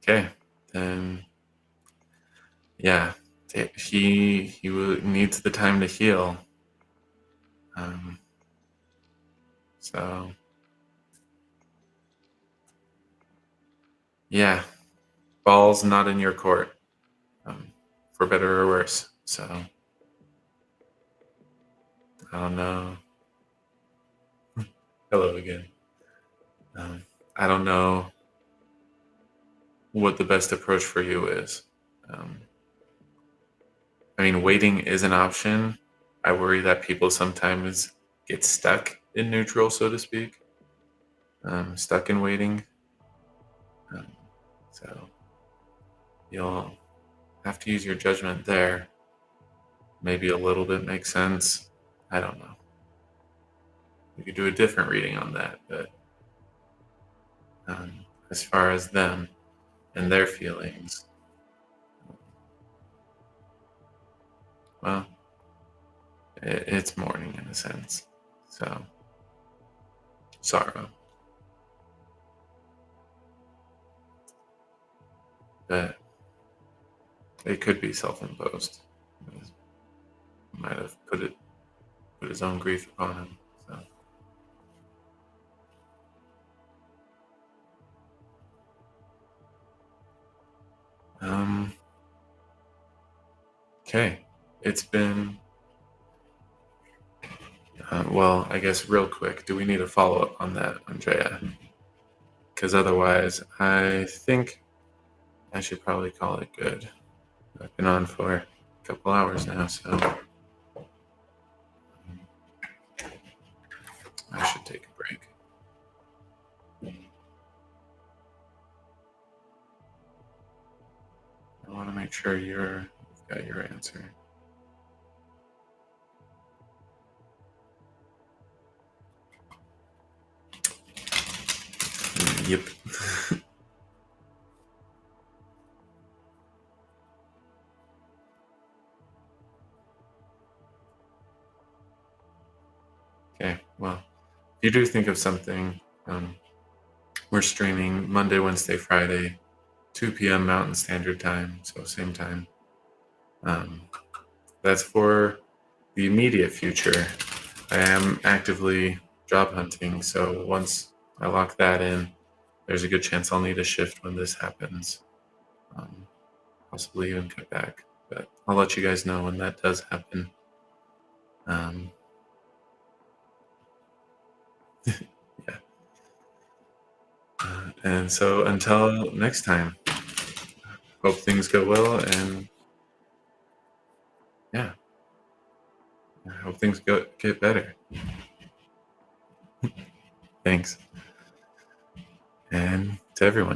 okay, then yeah, needs the time to heal. Um, so yeah, ball's not in your court, um, for better or worse. So I don't know. Hello again. I don't know what the best approach for you is. Um, I mean, waiting is an option. I worry that people sometimes get stuck in neutral, so to speak, stuck in waiting. Um, so you'll have to use your judgment there. Maybe a little bit makes sense. I don't know. we could do a different reading on that. But as far as them and their feelings, well, it's mourning in a sense. So, sorrow. But it could be self-imposed. He might have put his own grief upon him. So. Okay, it's been, well, I guess real quick, do we need a follow-up on that, Andrea? Because otherwise, I think I should probably call it good. I've been on for a couple hours now, so I should take a break. I want to make sure you've got your answer. Yep. Okay, well, if you do think of something, we're streaming Monday, Wednesday, Friday, 2 p.m. Mountain Standard Time, so same time. That's for the immediate future. I am actively job hunting, so once I lock that in, there's a good chance I'll need a shift when this happens. Possibly even cut back, but I'll let you guys know when that does happen. Yeah. And so until next time, hope things go well, and yeah, I hope things get better. Thanks. And to everyone.